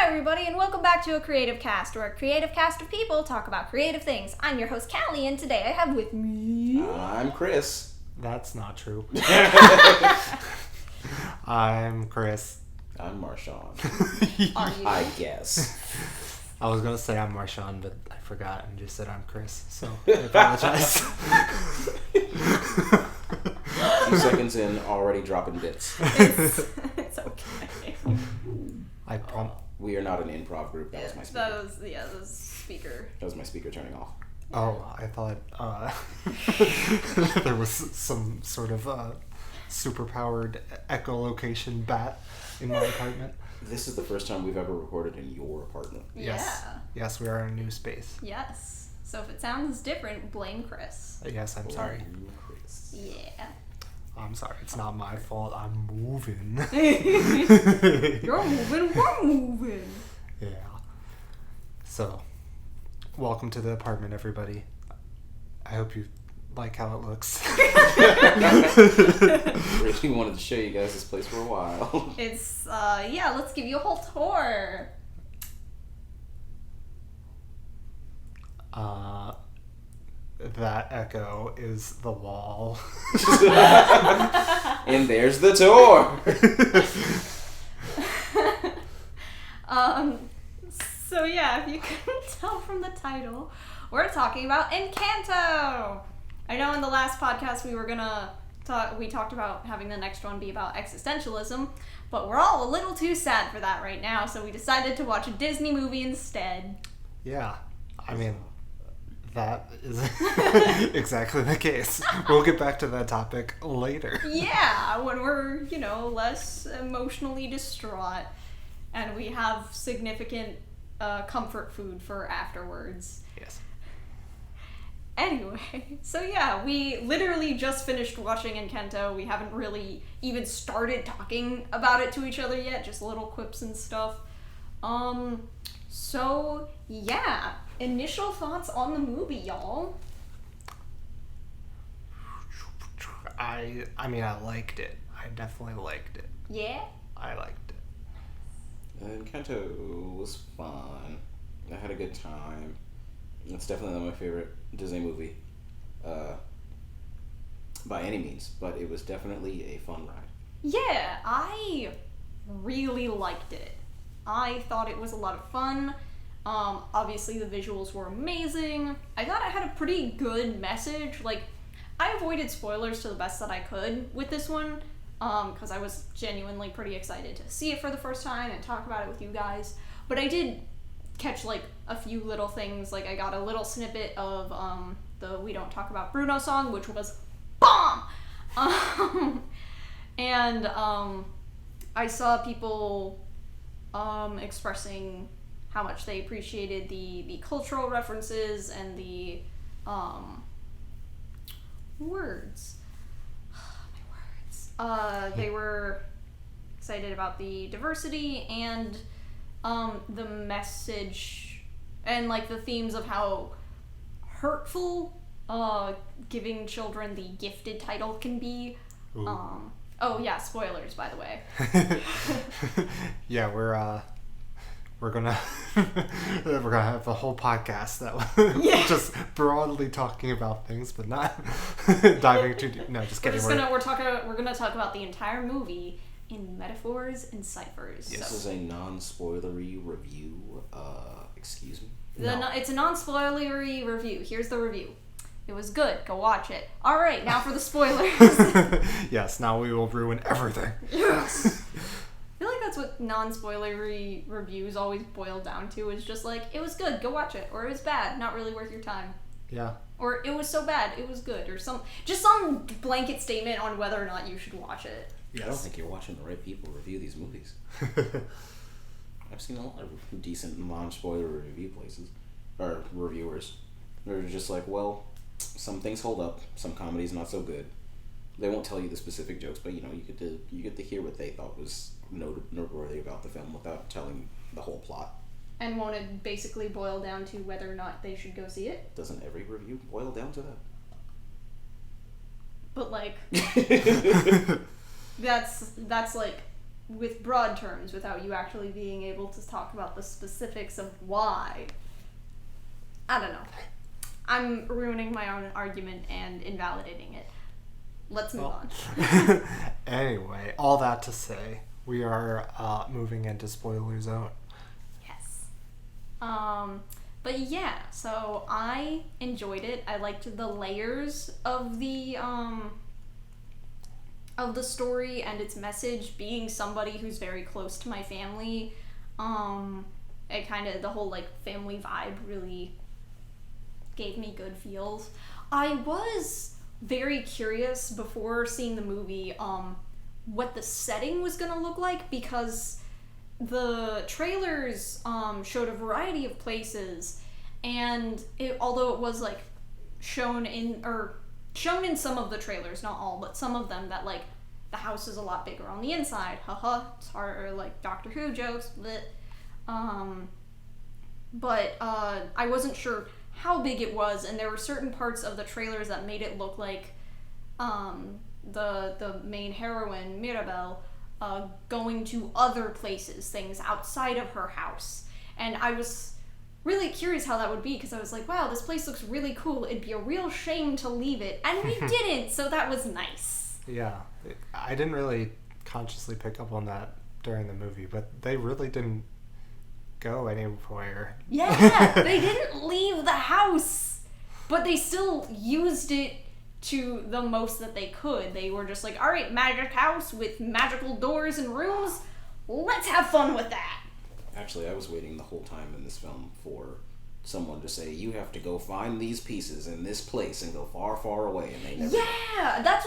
everybody, and welcome back to A Creative Cast, where a creative cast of people talk about creative things. I'm your host, Cali, and today I have with me... I'm Chris. That's not true. I'm Chris. I'm Marshaun. Are you? I guess. I was going to say I'm Marshaun, but I forgot and just said I'm Chris, so I apologize. A few seconds in, already dropping bits. It's okay. We are not an improv group. That was my speaker. That was speaker. That was my speaker turning off. Oh, I thought there was some sort of superpowered echolocation bat in my apartment. This is the first time we've ever recorded in your apartment. Yes. Yeah. Yes, we are in a new space. Yes. So if it sounds different, blame Chris. Yes, I'm sorry. Chris. Yeah. I'm sorry. It's not my fault. I'm moving. You're moving, we're moving. Yeah. So, welcome to the apartment, everybody. I hope you like how it looks. Really wanted to show you guys this place for a while. It's, let's give you a whole tour. That echo is the wall. And there's the tour! So yeah, if you couldn't tell from the title, we're talking about Encanto! I know in the last podcast we talked about having the next one be about existentialism, but we're all a little too sad for that right now, so we decided to watch a Disney movie instead. Yeah, I mean, that is exactly the case. We'll get back to that topic later. Yeah, when we're, less emotionally distraught and we have significant comfort food for afterwards. Yes. Anyway, so yeah, we literally just finished watching Encanto. We haven't really even started talking about it to each other yet, just little quips and stuff. So yeah, initial thoughts on the movie, y'all. I liked it. I definitely liked it. Yeah? I liked it. Encanto was fun. I had a good time. It's definitely not my favorite Disney movie. By any means, but it was definitely a fun ride. Yeah, I really liked it. I thought it was a lot of fun. Obviously the visuals were amazing. I thought it had a pretty good message. Like, I avoided spoilers to the best that I could with this one, because I was genuinely pretty excited to see it for the first time and talk about it with you guys. But I did catch, like, a few little things. Like, I got a little snippet of the We Don't Talk About Bruno song, which was bomb! I saw people expressing how much they appreciated the cultural references and the words. My words. They were excited about the diversity and the message and like the themes of how hurtful giving children the gifted title can be. Oh yeah, spoilers, by the way. Yeah, we're gonna have a whole podcast that just broadly talking about things, but not diving too deep. No, just kidding. We're gonna talk about the entire movie in metaphors and ciphers. This is a non-spoilery review. Excuse me. It's a non-spoilery review. Here's the review. It was good. Go watch it. All right, now for the spoilers. Yes, now we will ruin everything. Yes. I feel like that's what non-spoilery reviews always boil down to, is just like, it was good, go watch it, or it was bad, not really worth your time. Yeah. Or it was so bad, it was good, or some blanket statement on whether or not you should watch it. Yes. I don't think you're watching the right people review these movies. I've seen a lot of decent non-spoiler review places, or reviewers. They're just like, well, some things hold up, some comedies not so good. They won't tell you the specific jokes, but you get to hear what they thought was noteworthy about the film without telling the whole plot. And won't it basically boil down to whether or not they should go see it? Doesn't every review boil down to that? But like, that's like with broad terms without you actually being able to talk about the specifics of why. I don't know. I'm ruining my own argument and invalidating it. Let's move on. Anyway, all that to say, we are moving into spoiler zone. Yes. But yeah, so I enjoyed it. I liked the layers of the story and its message. Being somebody who's very close to my family, it kind of, the whole like family vibe really gave me good feels. I was very curious before seeing the movie what the setting was gonna look like, because the trailers showed a variety of places, and although it was like shown in some of the trailers, not all, but some of them, that like the house is a lot bigger on the inside. Haha, it's hard, or like Doctor Who jokes. But I wasn't sure how big it was, and there were certain parts of the trailers that made it look like the main heroine, Mirabel, going to other places, things outside of her house. And I was really curious how that would be, because I was like, wow, this place looks really cool. It'd be a real shame to leave it. And we didn't, so that was nice. Yeah. I didn't really consciously pick up on that during the movie, but they really didn't go anywhere. Yeah, they didn't leave the house, but they still used it to the most that they could. They were just like, all right, magic house with magical doors and rooms, let's have fun with that. Actually, I was waiting the whole time in this film for someone to say, you have to go find these pieces in this place and go far, far away, and they never did. Yeah, that's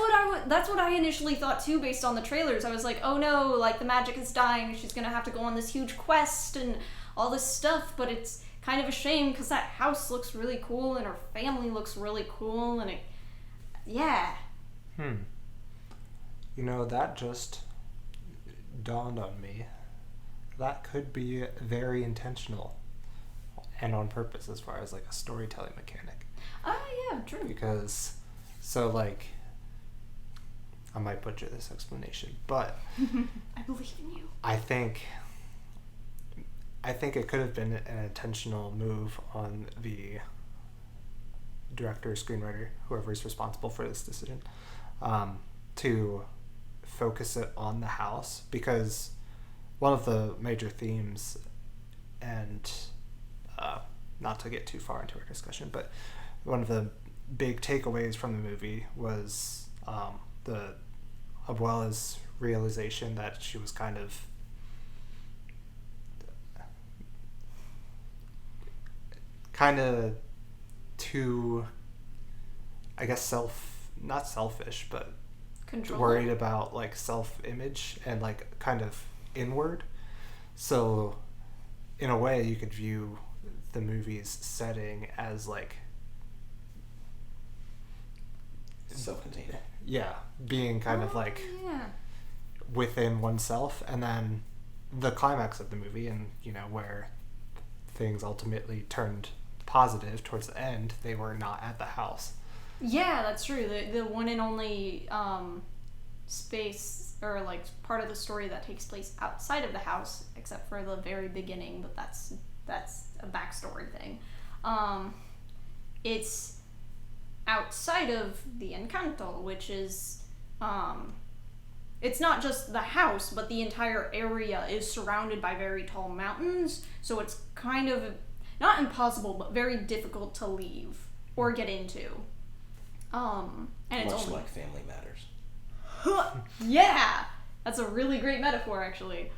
what I initially thought too, based on the trailers. I was like, oh no, like the magic is dying, she's gonna have to go on this huge quest and all this stuff, but it's kind of a shame because that house looks really cool and her family looks really cool, and yeah. You know, that just dawned on me. That could be very intentional and on purpose as far as like a storytelling mechanic. Yeah, true. Because, so like, I might butcher this explanation, but I believe in you. I think it could have been an intentional move on the director, screenwriter, whoever is responsible for this decision, to focus it on the house, because one of the major themes, and not to get too far into our discussion, but one of the big takeaways from the movie was the Abuela's realization that she was kind of too, I guess, not selfish, but worried about like self-image and like kind of inward. So in a way you could view the movie's setting as like self-contained. Yeah, being kind of like within oneself, and then the climax of the movie, and you know, where things ultimately turned positive towards the end, they were not at the house. Yeah, that's true. The one and only space, or like part of the story that takes place outside of the house, except for the very beginning, but that's a backstory thing. It's outside of the Encanto, which is it's not just the house, but the entire area is surrounded by very tall mountains, so it's kind of not impossible, but very difficult to leave or get into. And it's much only like Family Matters. Yeah, that's a really great metaphor, actually.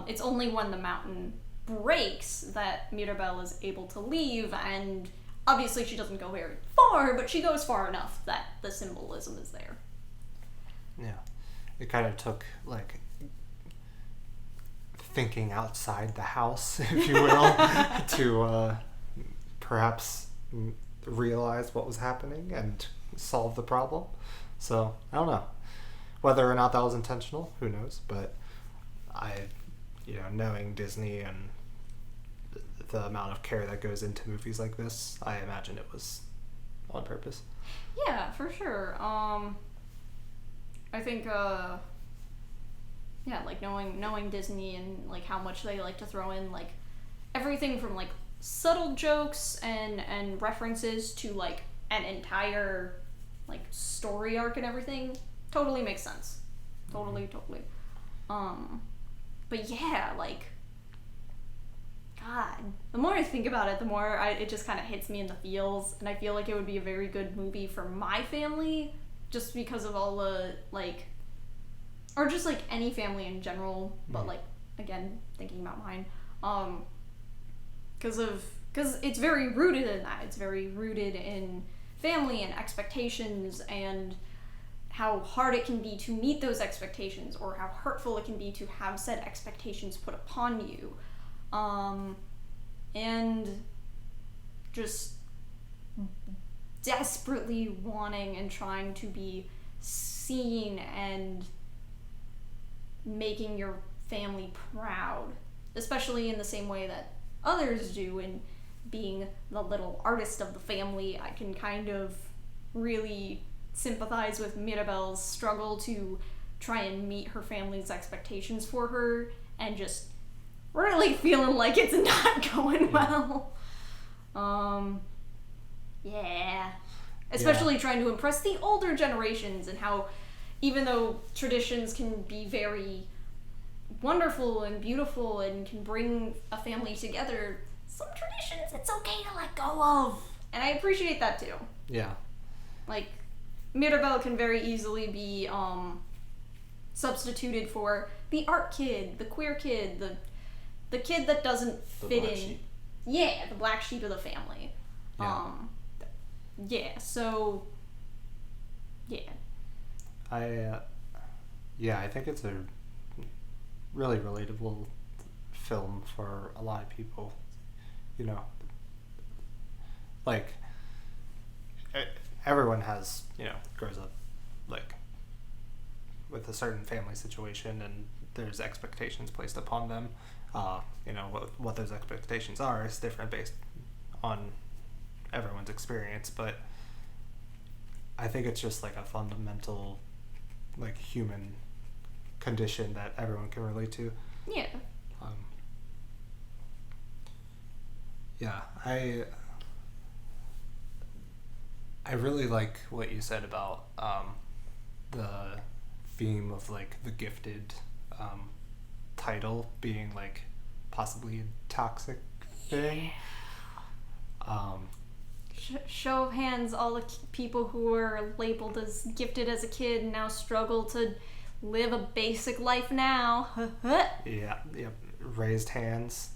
It's only when the mountain breaks that Mirabel is able to leave, and obviously she doesn't go very far, but she goes far enough that the symbolism is there. Yeah, it kind of took like thinking outside the house, if you will, to perhaps realize what was happening and solve the problem. So I don't know whether or not that was intentional, who knows, but knowing Disney and the amount of care that goes into movies like this, I imagine it was on purpose. Yeah, for sure. I think, yeah, like, knowing Disney and, like, how much they like to throw in, like, everything from, like, subtle jokes and references to, like, an entire, like, story arc and everything, totally makes sense. Totally. But yeah, like, God, the more I think about it, the more it just kind of hits me in the feels, and I feel like it would be a very good movie for my family, just because of all the, like, or just, like, any family in general, but, like, again, thinking about mine, because it's very rooted in that. It's very rooted in family and expectations and how hard it can be to meet those expectations, or how hurtful it can be to have said expectations put upon you. And just desperately wanting and trying to be seen and making your family proud, especially in the same way that others do, and being the little artist of the family. I can kind of really sympathize with Mirabel's struggle to try and meet her family's expectations for her, and just really feeling like it's not going well. Yeah. Especially trying to impress the older generations, and how even though traditions can be very wonderful and beautiful and can bring a family together, some traditions it's okay to let go of. And I appreciate that too. Yeah. Like, Mirabel can very easily be substituted for the art kid, the queer kid, the kid that doesn't fit in. Sheep. Yeah, the black sheep of the family. Yeah. So yeah. I think it's a really relatable film for a lot of people. You know, like, everyone has, grows up, like, with a certain family situation, and there's expectations placed upon them. What those expectations are is different based on everyone's experience, but I think it's just like a fundamental, like, human condition that everyone can relate to. Yeah. I really like what you said about the theme of, like, the gifted title being, like, possibly a toxic thing. Show of hands, all the people who were labeled as gifted as a kid and now struggle to live a basic life now. Yeah. Raised hands.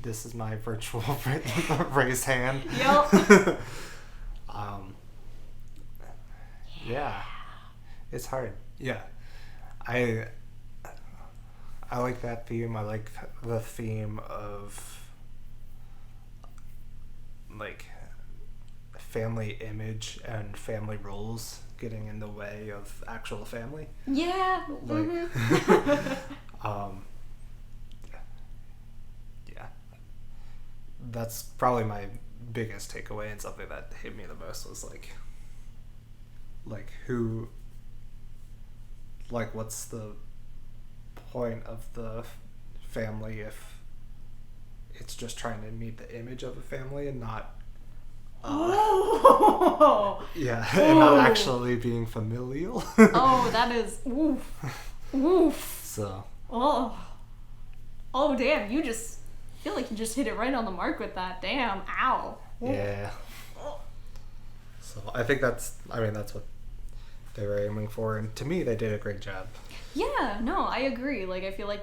This is my virtual raised hand. Yup. Yeah. It's hard. Yeah. I like that theme. I like the theme of, like, family image and family roles getting in the way of actual family. Yeah. Like, yeah. That's probably my biggest takeaway, and something that hit me the most was what's the point of the family if it's just trying to meet the image of a family and not and not actually being familial. That is oof. So damn, I feel like you just hit it right on the mark with that. Damn, ow. Yeah. So I think that's what they were aiming for, and to me they did a great job. Yeah, no, I agree. Like, I feel like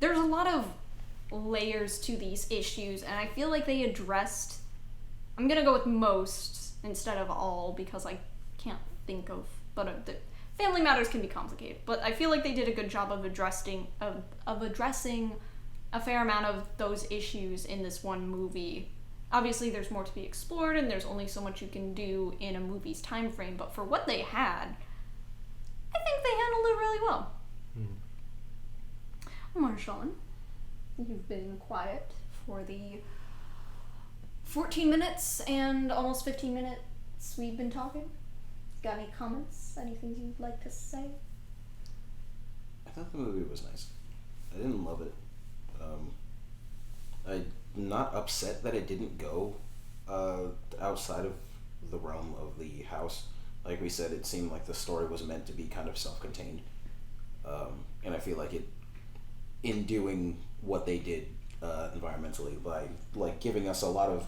there's a lot of layers to these issues, and I feel like they addressed, I'm gonna go with most instead of all, because I can't think of, but the family matters can be complicated, but I feel like they did a good job of addressing a fair amount of those issues in this one movie. Obviously, there's more to be explored, and there's only so much you can do in a movie's time frame, but for what they had, I think they handled it really well. Marshaun, you've been quiet for the 14 minutes and almost 15 minutes we've been talking. Got any comments? Anything you'd like to say? I thought the movie was nice. I didn't love it. I'm not upset that it didn't go outside of the realm of the house. Like we said, it seemed like the story was meant to be kind of self-contained. And I feel like it, in doing what they did environmentally, by like giving us a lot of,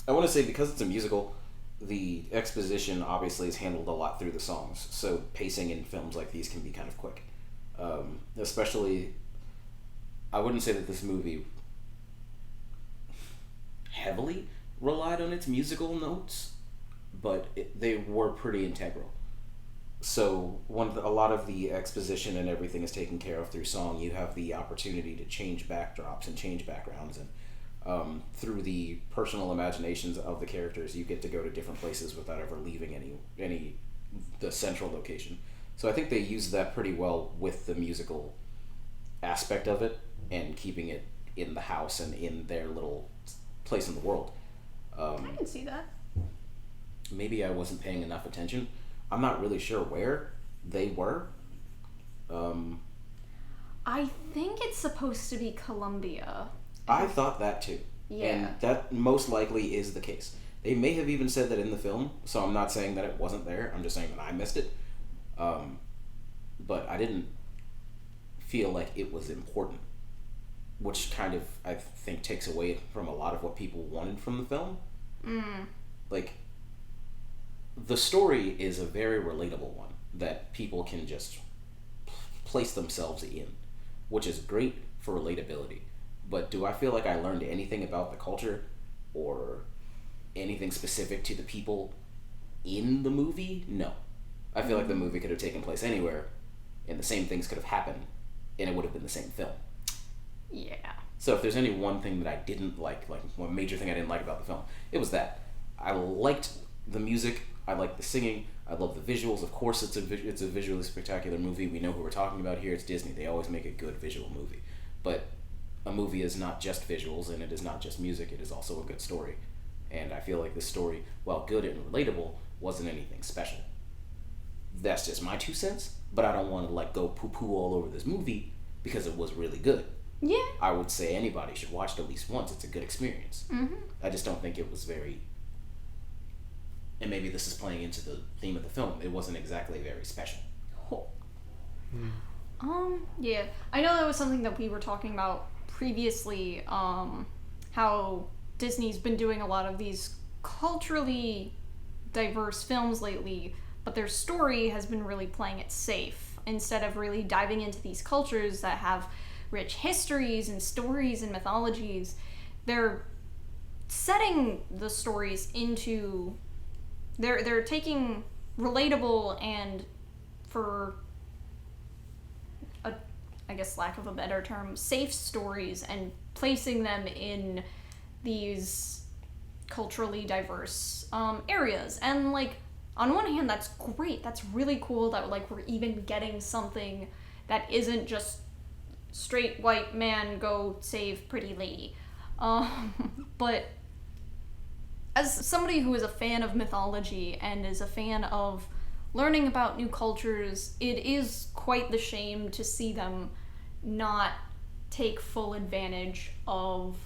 I want to say, because it's a musical, the exposition obviously is handled a lot through the songs, so pacing in films like these can be kind of quick. Especially, I wouldn't say that this movie heavily relied on its musical notes, but they were pretty integral. So a lot of the exposition and everything is taken care of through song. You have the opportunity to change backdrops and change backgrounds, and through the personal imaginations of the characters, you get to go to different places without ever leaving the central location. So I think they used that pretty well with the musical aspect of it and keeping it in the house and in their little place in the world. I can see that. Maybe I wasn't paying enough attention. I'm not really sure where they were. I think it's supposed to be Colombia. I thought that too. Yeah. And that most likely is the case. They may have even said that in the film, so I'm not saying that it wasn't there. I'm just saying that I missed it. But I didn't feel like it was important, which kind of, I think, takes away from a lot of what people wanted from the film. Like, the story is a very relatable one that people can just place themselves in, which is great for relatability. But do I feel like I learned anything about the culture or anything specific to the people in the movie? No. I feel like the movie could have taken place anywhere and the same things could have happened and it would have been the same film. Yeah. So if there's any one thing that I didn't like one major thing I didn't like about the film, it was that. I liked the music, I liked the singing, I love the visuals. Of course, it's a visually spectacular movie. We know who we're talking about here. It's Disney. They always make a good visual movie. But a movie is not just visuals, and it is not just music. It is also a good story. And I feel like this story, while good and relatable, wasn't anything special. That's just my 2 cents, but I don't want to go poo-poo all over this movie because it was really good. Yeah. I would say anybody should watch it at least once. It's a good experience. I just don't think it was very... And maybe this is playing into the theme of the film. It wasn't exactly very special. Yeah. I know that was something that we were talking about previously, how Disney's been doing a lot of these culturally diverse films lately, but their story has been really playing it safe instead of really diving into these cultures that have rich histories and stories and mythologies. They're setting the stories into... They're taking relatable and, for I guess lack of a better term, safe stories and placing them in these culturally diverse areas. And on one hand, that's great. That's really cool that we're even getting something that isn't just straight white man go save pretty lady. But as somebody who is a fan of mythology and is a fan of learning about new cultures, it is quite the shame to see them not take full advantage of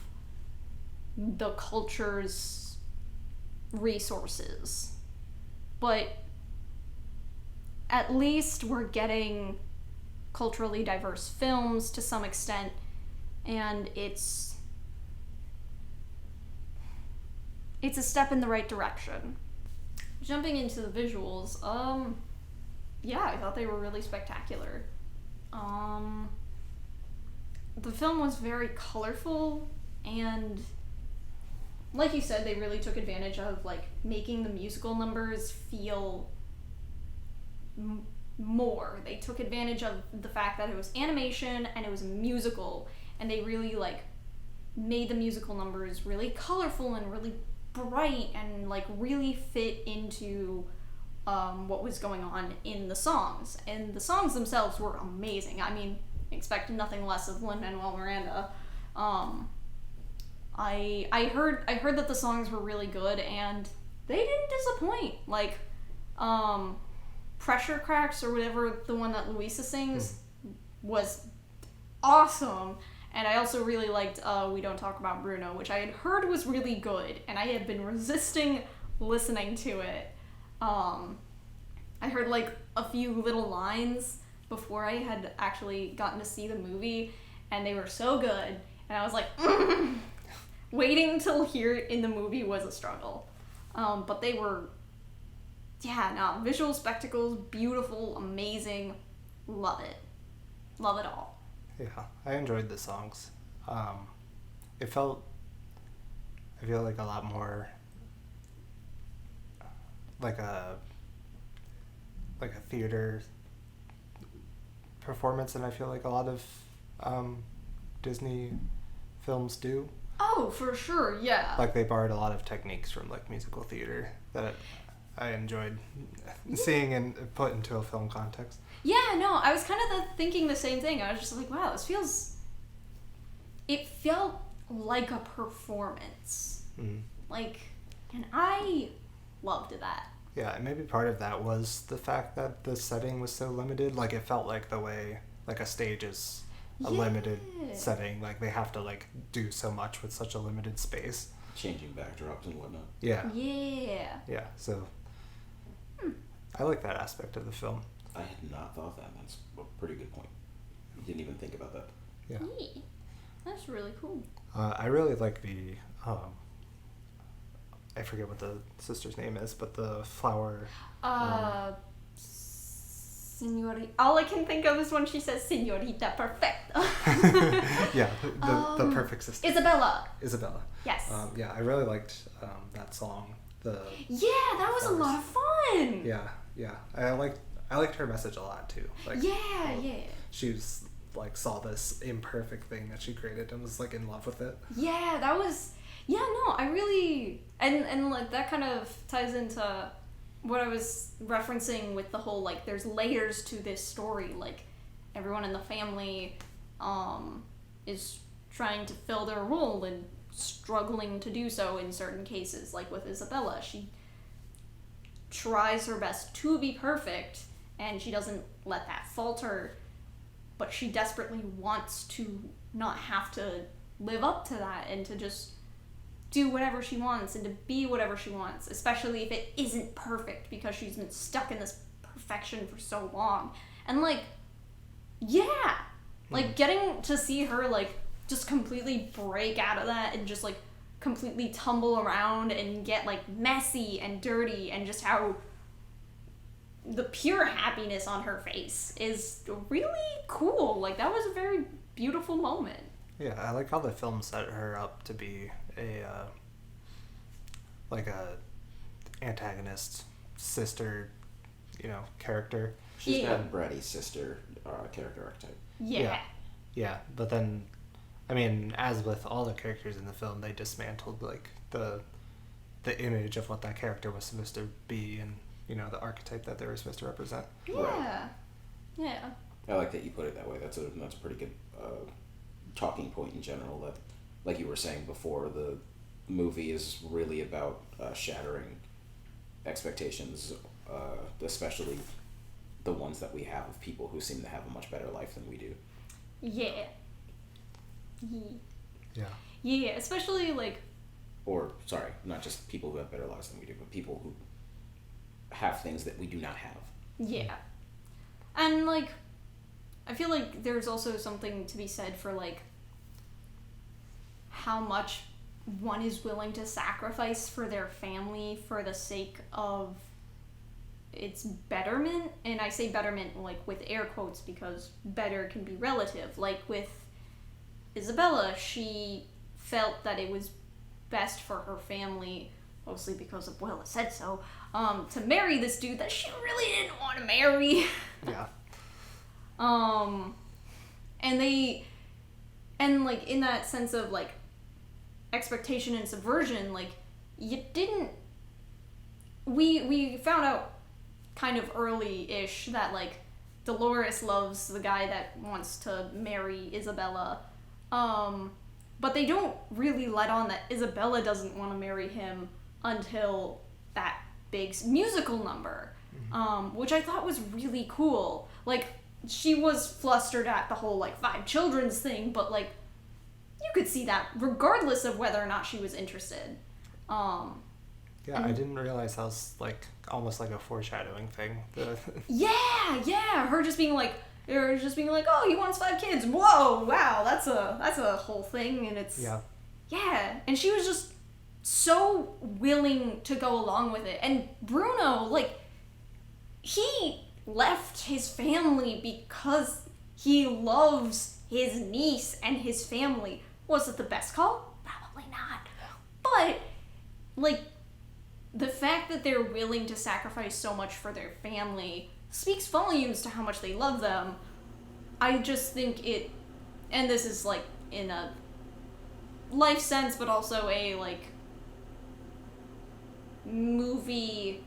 the culture's resources. But at least we're getting culturally diverse films to some extent, and it's a step in the right direction. Jumping into the visuals, yeah, I thought they were really spectacular. The film was very colorful, and like you said, they really took advantage of making the musical numbers feel more. They took advantage of the fact that it was animation and it was a musical, and they really made the musical numbers really colorful and really bright and really fit into what was going on in the songs. And the songs themselves were amazing. I mean, expect nothing less of Lin-Manuel Miranda. I heard that the songs were really good, and they didn't disappoint. Like, Pressure Cracks, or whatever, the one that Luisa sings, was awesome. And I also really liked We Don't Talk About Bruno, which I had heard was really good, and I had been resisting listening to it. I heard like a few little lines before I had actually gotten to see the movie, and they were so good, and I was like, waiting till hear it in the movie was a struggle. But they were, visual spectacles, beautiful, amazing, love it all. Yeah, I enjoyed the songs. I feel like a lot more like a theater performance than I feel like a lot of Disney films do. Oh, for sure, yeah. Like, they borrowed a lot of techniques from like musical theater that I enjoyed seeing and put into a film context. Yeah, no, I was kind of thinking the same thing. I was just like, wow, it felt like a performance. Mm. Like, and I loved that. Yeah, and maybe part of that was the fact that the setting was so limited. Like, it felt like the way, like, a stage is a limited setting. Like, they have to, like, do so much with such a limited space. Changing backdrops and whatnot. Yeah. Yeah, so I like that aspect of the film. I had not thought that. That's a pretty good point. Didn't even think about that. Yeah. That's really cool. I really like the, I forget what the sister's name is, but the flower. Señorita. All I can think of is when she says Señorita Perfecta. Yeah, the perfect sister. Isabella. Yes. Yeah, I really liked that song. That was a lot of fun. Yeah. I liked her message a lot too. Like, she was like saw this imperfect thing that she created and was like in love with it. Yeah, that was. Yeah, no, I really and like that kind of ties into what I was referencing with the whole, like, there's layers to this story. Like, everyone in the family is trying to fill their role and struggling to do so in certain cases. Like with Isabella, she tries her best to be perfect, and she doesn't let that falter, but she desperately wants to not have to live up to that and to just do whatever she wants and to be whatever she wants, especially if it isn't perfect, because she's been stuck in this perfection for so long. And like, like getting to see her like just completely break out of that and just like completely tumble around and get like messy and dirty, and just how the pure happiness on her face is really cool. Like, that was a very beautiful moment. Yeah, I like how the film set her up to be a antagonist sister, character. She's got bratty sister character archetype. Yeah, but then, I mean, as with all the characters in the film, they dismantled like the image of what that character was supposed to be, and the archetype that they were supposed to represent. Yeah. I like that you put it that way. That's a pretty good talking point in general. That, like you were saying before, the movie is really about shattering expectations, especially the ones that we have of people who seem to have a much better life than we do. Yeah, especially like... Or, sorry, not just people who have better lives than we do, but people who have things that we do not have. Yeah. And, like, I feel like there's also something to be said for, like, how much one is willing to sacrifice for their family for the sake of its betterment. And I say betterment, like, with air quotes, because better can be relative. Like, with Isabella, she felt that it was best for her family, mostly because of Abuela said so, to marry this dude that she really didn't want to marry. Yeah. And like, in that sense of like expectation and subversion, like, we found out kind of early-ish that like Dolores loves the guy that wants to marry Isabella, but they don't really let on that Isabella doesn't want to marry him until that big musical number, which I thought was really cool. Like, she was flustered at the whole, like, 5 children's thing, but, like, you could see that regardless of whether or not she was interested. Yeah, I didn't realize that was, like, almost like a foreshadowing thing. Yeah, her just being like, oh, he wants 5 kids. Whoa, wow, that's a whole thing, and it's... Yeah, and she was just so willing to go along with it. And Bruno, like, he left his family because he loves his niece and his family. Was it the best call? Probably not. But, like, the fact that they're willing to sacrifice so much for their family speaks volumes to how much they love them. I just think it, and this is, like, in a life sense, but also a, like, movie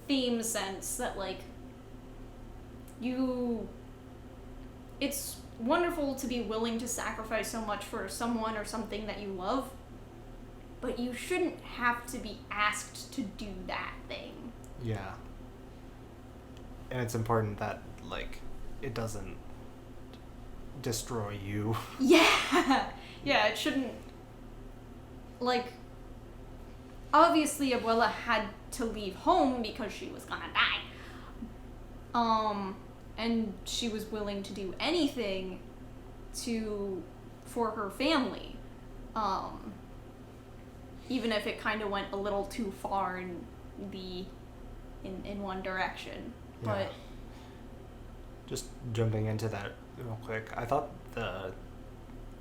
theme sense, that, like, it's wonderful to be willing to sacrifice so much for someone or something that you love, but you shouldn't have to be asked to do that thing. Yeah. And it's important that, like, it doesn't destroy you. Yeah, it shouldn't, like, obviously Abuela had to leave home because she was gonna die. And she was willing to do anything for her family. Even if it kind of went a little too far in one direction. Yeah. But just jumping into that real quick, I thought the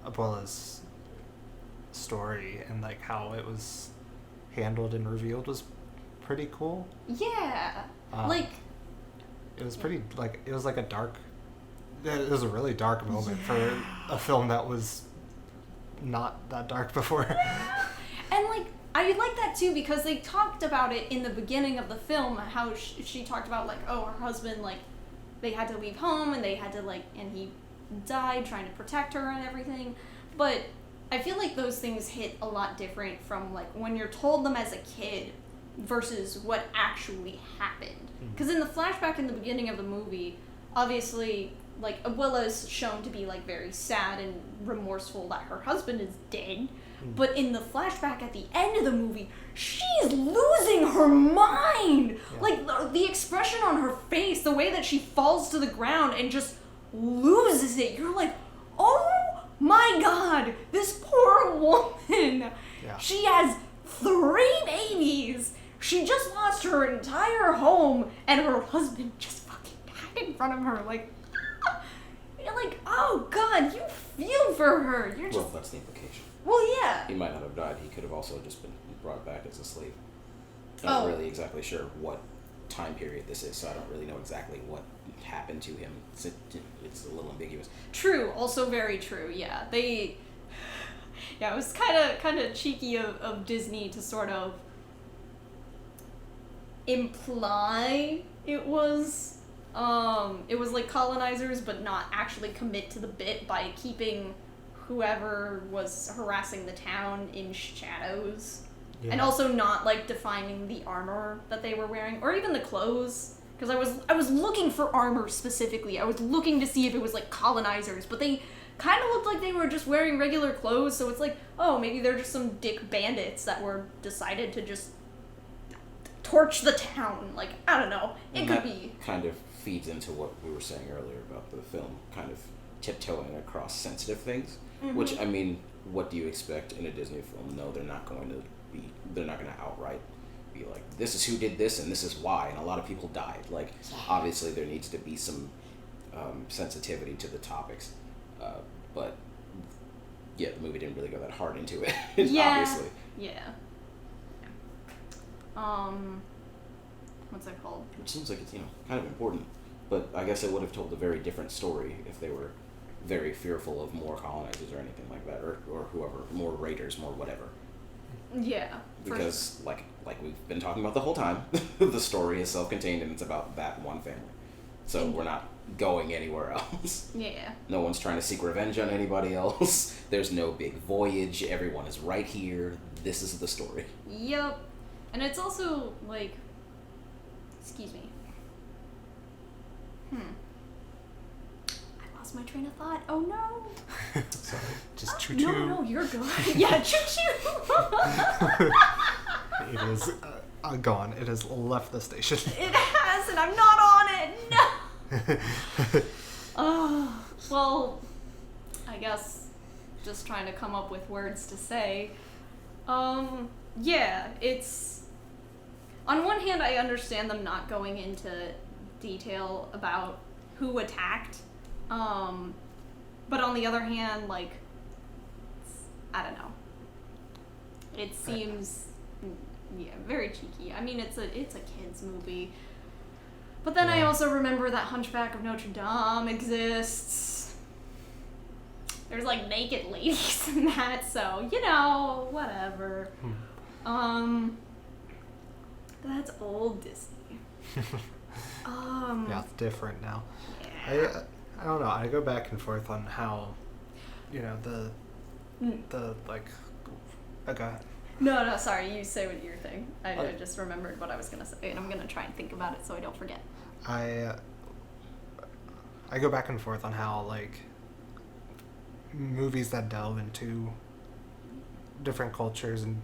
Abuela's story and, like, how it was handled and revealed was pretty cool. Yeah, like, it was pretty, like, it was like it was a really dark moment for a film that was not that dark before. And, like, I like that too, because they talked about it in the beginning of the film, how she talked about, like, oh, her husband, like, they had to leave home, and they had to, like, and he died trying to protect her and everything. But I feel like those things hit a lot different from, like, when you're told them as a kid versus what actually happened. Because in the flashback in the beginning of the movie, obviously, like, Abuela is shown to be, like, very sad and remorseful that her husband is dead. But in the flashback at the end of the movie, she's losing her mind! Yeah. Like, the expression on her face, the way that she falls to the ground and just loses it, you're like, oh my god, this poor woman! Yeah. She has 3 babies! She just lost her entire home, and her husband just fucking died in front of her. Like, you're like, oh god, you feel for her. You're just... Well, that's the implication. Well, yeah. He might not have died. He could have also just been brought back as a slave. I'm not really exactly sure what time period this is, so I don't really know exactly what happened to him. It's a little ambiguous. True. Also very true. Yeah. It was kind of cheeky of Disney to sort of imply it was like colonizers, but not actually commit to the bit by keeping whoever was harassing the town in shadows. Yeah. And also not, like, defining the armor that they were wearing, or even the clothes. Because I was looking for armor specifically. I was looking to see if it was, like, colonizers, but they kind of looked like they were just wearing regular clothes, so it's like, oh, maybe they're just some dick bandits that were decided to just torch the town. Like, I don't know. It could be. Kind of feeds into what we were saying earlier about the film kind of tiptoeing across sensitive things. Mm-hmm. Which, I mean, what do you expect in a Disney film? No, they're not going to outright be like, this is who did this and this is why, and a lot of people died. Like, obviously there needs to be some sensitivity to the topics. But, yeah, the movie didn't really go that hard into it, obviously. Yeah. What's that called? Which seems like it's, kind of important. But I guess it would have told a very different story if they were very fearful of more colonizers or anything like that, or whoever, more raiders, more whatever. Yeah. Because, like we've been talking about the whole time, the story is self-contained and it's about that one family. So we're not going anywhere else. Yeah. No one's trying to seek revenge on anybody else. There's no big voyage. Everyone is right here. This is the story. Yep. And it's also, like... Excuse me. I lost my train of thought. Oh, no. Sorry. Just choo-choo. No, you're good. Yeah, choo-choo. It is gone. It has left the station. It has, and I'm not on it. No. Well, I guess just trying to come up with words to say. Yeah, it's... On one hand, I understand them not going into detail about who attacked. But on the other hand, like, I don't know. It seems, yeah, very cheeky. I mean, it's a kid's movie. But then I also remember that Hunchback of Notre Dame exists. There's, like, naked ladies in that, so, you know, whatever. That's old Disney. Yeah, it's different now. Yeah. I don't know. I go back and forth on how, you know, the like. Okay. No, sorry. You say what your thing. I just remembered what I was gonna say, and I'm gonna try and think about it so I don't forget. I go back and forth on how, like, movies that delve into different cultures and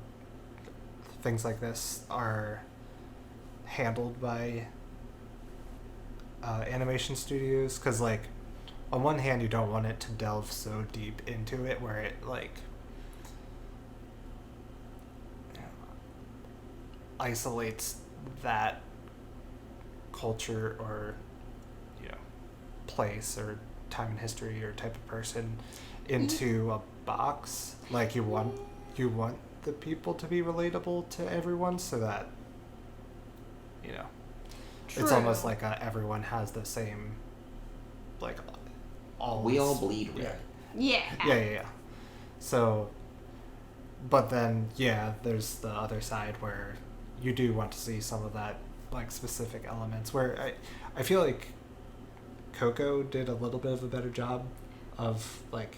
things like this are handled by animation studios, because, like, on one hand you don't want it to delve so deep into it where it, like, isolates that culture or, you know, place or time in history or type of person into a box. Like, you want the people to be relatable to everyone, so that, you know, it's almost like everyone has the same, like, we all bleed red. Yeah. So, but then, yeah, there's the other side where you do want to see some of that, like, specific elements, where I feel like Coco did a little bit of a better job of, like,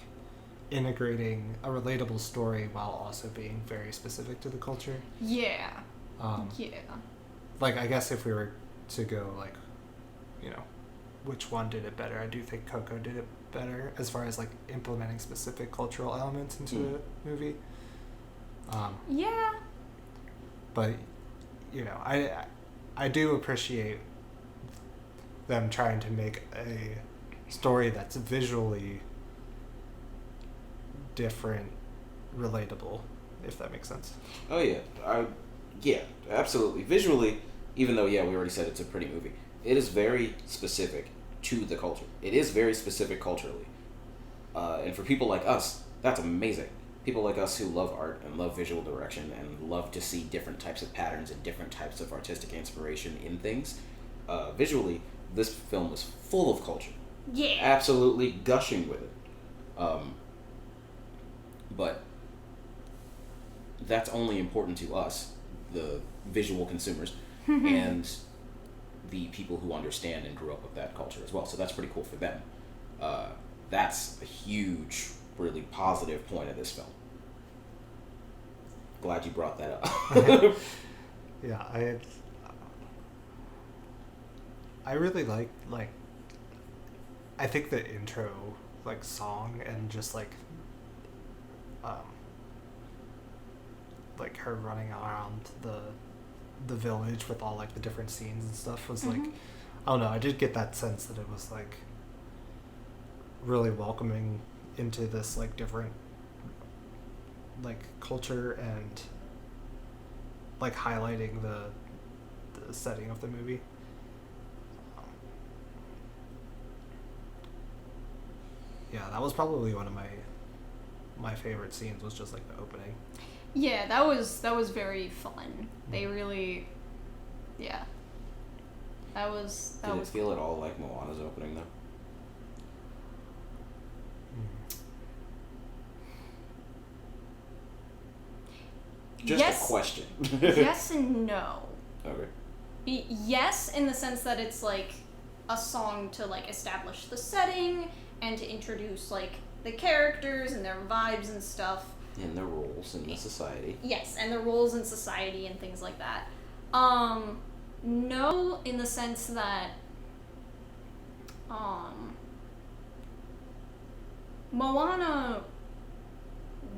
integrating a relatable story while also being very specific to the culture. Yeah. Like, I guess if we were to go, like, you know, which one did it better, I do think Coco did it better as far as, like, implementing specific cultural elements into the movie. Yeah. But, you know, I do appreciate them trying to make a story that's visually different, relatable, if that makes sense. Oh yeah, yeah, absolutely. Visually, even though, yeah, we already said it's a pretty movie, it is very specific to the culture. It is very specific culturally. And for people like us, that's amazing. People like us who love art and love visual direction and love to see different types of patterns and different types of artistic inspiration in things. Visually, this film was full of culture. Yeah. Absolutely gushing with it. But that's only important to us, the visual consumers, and the people who understand and grew up with that culture as well. So that's pretty cool for them. That's a huge, really positive point of this film. Glad you brought that up. Yeah, I really like, I think the intro, like, song and just, like her running around the village with all, like, the different scenes and stuff was like, I don't know, I did get that sense that it was, like, really welcoming into this, like, different, like, culture and, like, highlighting the setting of the movie. Yeah, that was probably one of my favorite scenes, was just, like, the opening. Yeah, that was very fun. They really, yeah. Did it feel at all like Moana's opening, though? Just a question. Yes and no. Okay. Yes, in the sense that it's, like, a song to, like, establish the setting and to introduce, like, the characters and their vibes and stuff. And their roles in the society. Yes, and their roles in society and things like that. No, in the sense that Moana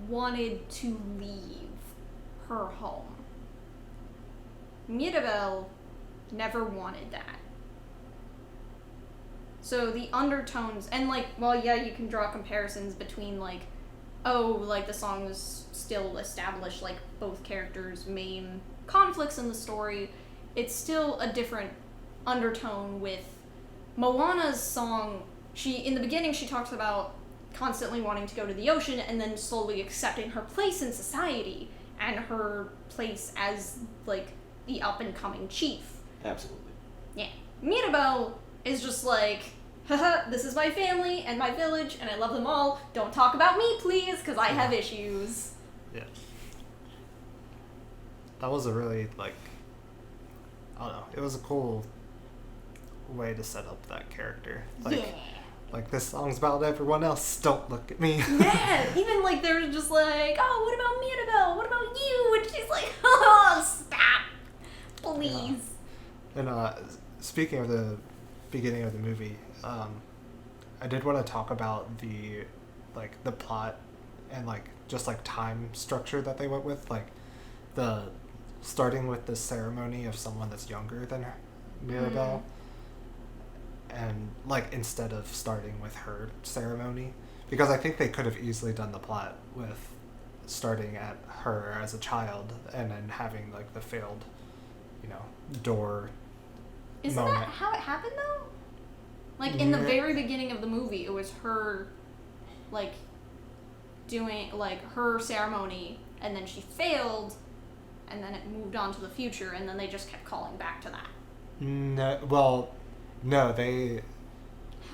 wanted to leave her home. Mirabel never wanted that. So the undertones, and like, well, yeah, you can draw comparisons between like, oh, like the songs still establish like both characters' main conflicts in the story. It's still a different undertone with Moana's song. In the beginning, she talks about constantly wanting to go to the ocean and then slowly accepting her place in society and her place as like the up and coming chief. Absolutely. Yeah. Mirabel is just like, haha, this is my family and my village and I love them all. Don't talk about me, please, because I have issues. Yeah. That was a really, like, I don't know, it was a cool way to set up that character. Like, yeah. Like, this song's about everyone else, don't look at me. Yeah, even like they're just like, oh, what about Mirabel? What about you? And she's like, oh, stop, please. Yeah. And speaking of the beginning of the movie, I did want to talk about the plot and like just like time structure that they went with, like the starting with the ceremony of someone that's younger than Mirabel. And like instead of starting with her ceremony, because I think they could have easily done the plot with starting at her as a child and then having like the failed, door. Isn't moment. that how it happened though? Like in the very beginning of the movie, it was her like doing like her ceremony, and then she failed, and then it moved on to the future, and then they just kept calling back to that. No, they...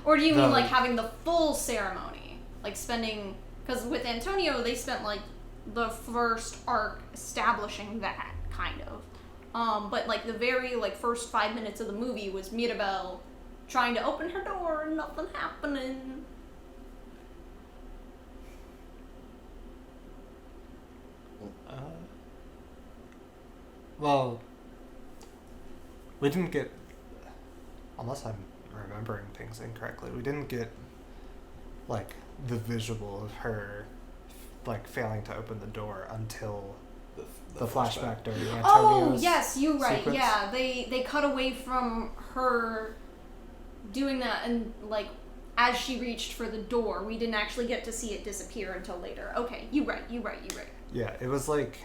Or do you mean like having the full ceremony? Like spending... Because with Antonio, they spent like the first arc establishing that, kind of. But like the very like first 5 minutes of the movie was Mirabel trying to open her door and nothing happening. Well, we didn't get... Unless I'm remembering things incorrectly, we didn't get, like, the visual of her, like, failing to open the door until the flashback during Antonio's Oh, yes, you're right. sequence. Yeah, they cut away from her doing that, and, like, as she reached for the door, we didn't actually get to see it disappear until later. Okay, you're right. Yeah, it was like,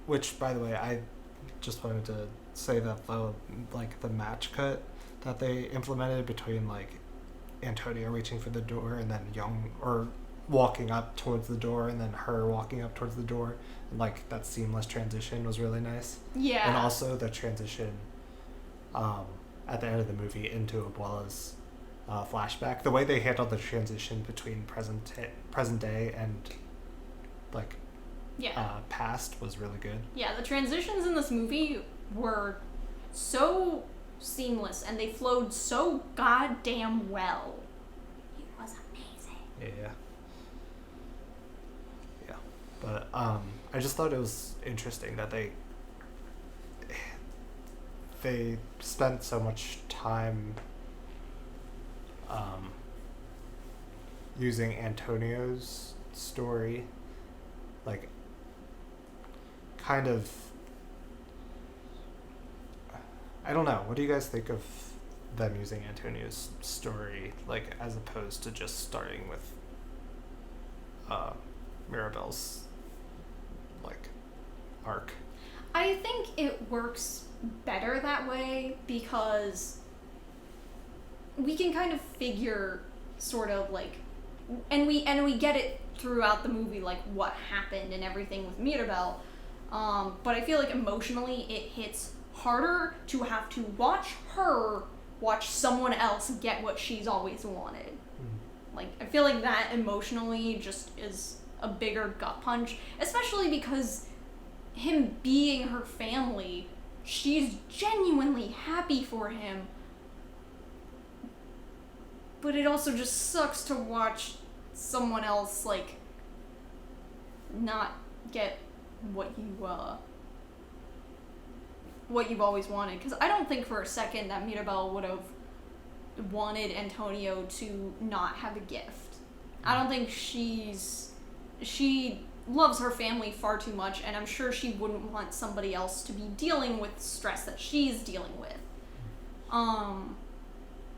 which, by the way, I just wanted to say that the match cut that they implemented between like Antonio reaching for the door and then walking up towards the door and then her walking up towards the door, and like that seamless transition was really nice. Yeah. And also the transition at the end of the movie into Abuela's flashback, the way they handled the transition between present day and like past was really good. Yeah, the transitions in this movie were so seamless and they flowed so goddamn well. It was amazing. Yeah. But I just thought it was interesting that they spent so much time using Antonio's story, like kind of, I don't know, what do you guys think of them using Antonio's story, like as opposed to just starting with Mirabel's like arc? I think it works better that way because we can kind of figure sort of like, and we get it throughout the movie, like what happened and everything with Mirabel, but I feel like emotionally it hits harder to have to watch someone else get what she's always wanted. Like, I feel like that emotionally just is a bigger gut punch, especially because him being her family, she's genuinely happy for him, but it also just sucks to watch someone else, like, not get what you've always wanted. Because I don't think for a second that Mirabel would have wanted Antonio to not have a gift. I don't think she loves her family far too much, and I'm sure she wouldn't want somebody else to be dealing with stress that she's dealing with.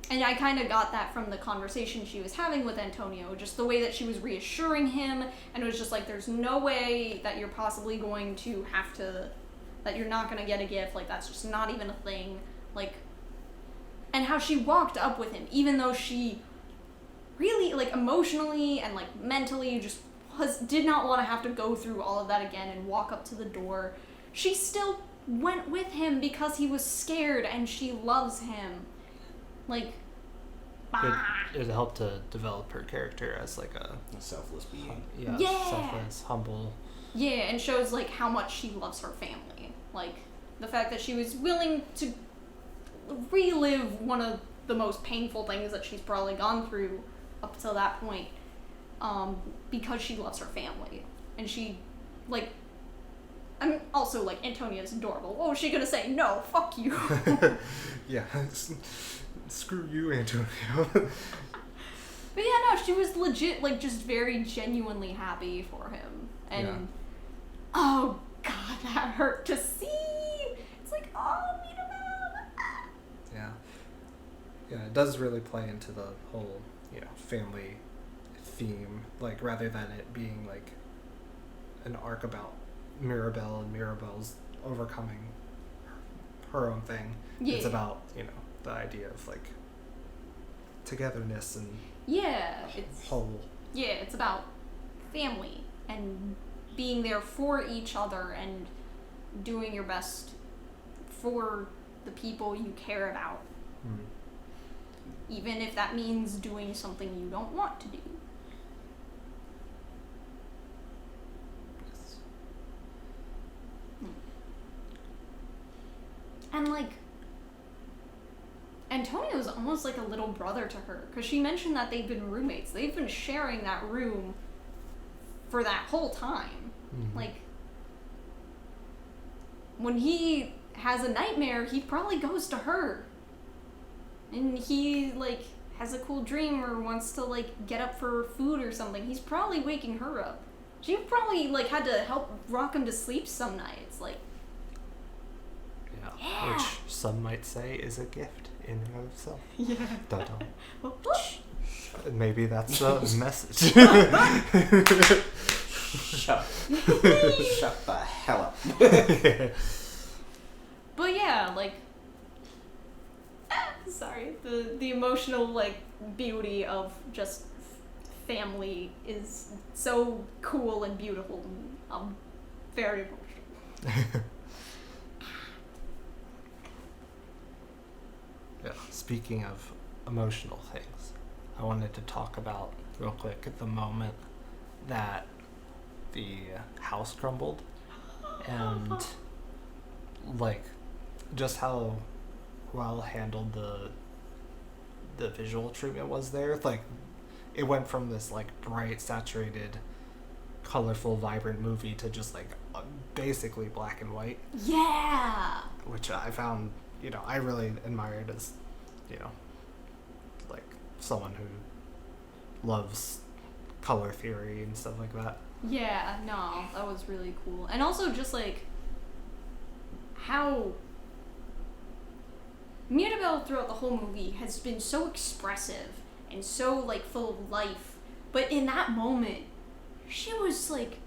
And I kind of got that from the conversation she was having with Antonio, just the way that she was reassuring him, and it was just like, there's no way that you're possibly going to have to, that you're not going to get a gift, like, that's just not even a thing, like, and how she walked up with him, even though she really, like, emotionally and, like, mentally just did not want to have to go through all of that again and walk up to the door. She still went with him because he was scared and she loves him. Like, it helped to develop her character as like a selfless being. Selfless, humble. Yeah, and shows like how much she loves her family. Like the fact that she was willing to relive one of the most painful things that she's probably gone through up till that point, because she loves her family. And she, like, I'm also like, Antonia's adorable. What was she gonna say? No, fuck you. Yeah. Screw you, Antonio. But yeah, no, she was legit, like, just very genuinely happy for him. And, oh, God, that hurt to see. It's like, oh, meet him out. Yeah. Yeah, it does really play into the whole, family theme. Like, rather than it being, like, an arc about Mirabel and Mirabel's overcoming her own thing. Yeah. It's about, the idea of like togetherness and it's whole. Yeah, it's about family and being there for each other and doing your best for the people you care about. Even if that means doing something you don't want to do. Yes. And like, Antonio's almost like a little brother to her, because she mentioned that they've been roommates. They've been sharing that room for that whole time. Mm-hmm. Like, when he has a nightmare, he probably goes to her. And he, like, has a cool dream or wants to, like, get up for food or something. He's probably waking her up. She probably, like, had to help rock him to sleep some nights. Like, yeah. Which some might say is a gift in and of itself. Yeah. Dun-dun. Maybe that's the message. Shut the hell up. But yeah, like, sorry, the emotional, like, beauty of just family is so cool and beautiful. I'm very emotional. Yeah. Speaking of emotional things, I wanted to talk about real quick at the moment that the house crumbled and like just how well handled the visual treatment was there. Like, it went from this like bright, saturated, colorful, vibrant movie to just like basically black and white. Yeah. Which I found, I really admired as, like someone who loves color theory and stuff like that. Yeah, no, that was really cool. And also just like how Mirabel throughout the whole movie has been so expressive and so like full of life, but in that moment she was like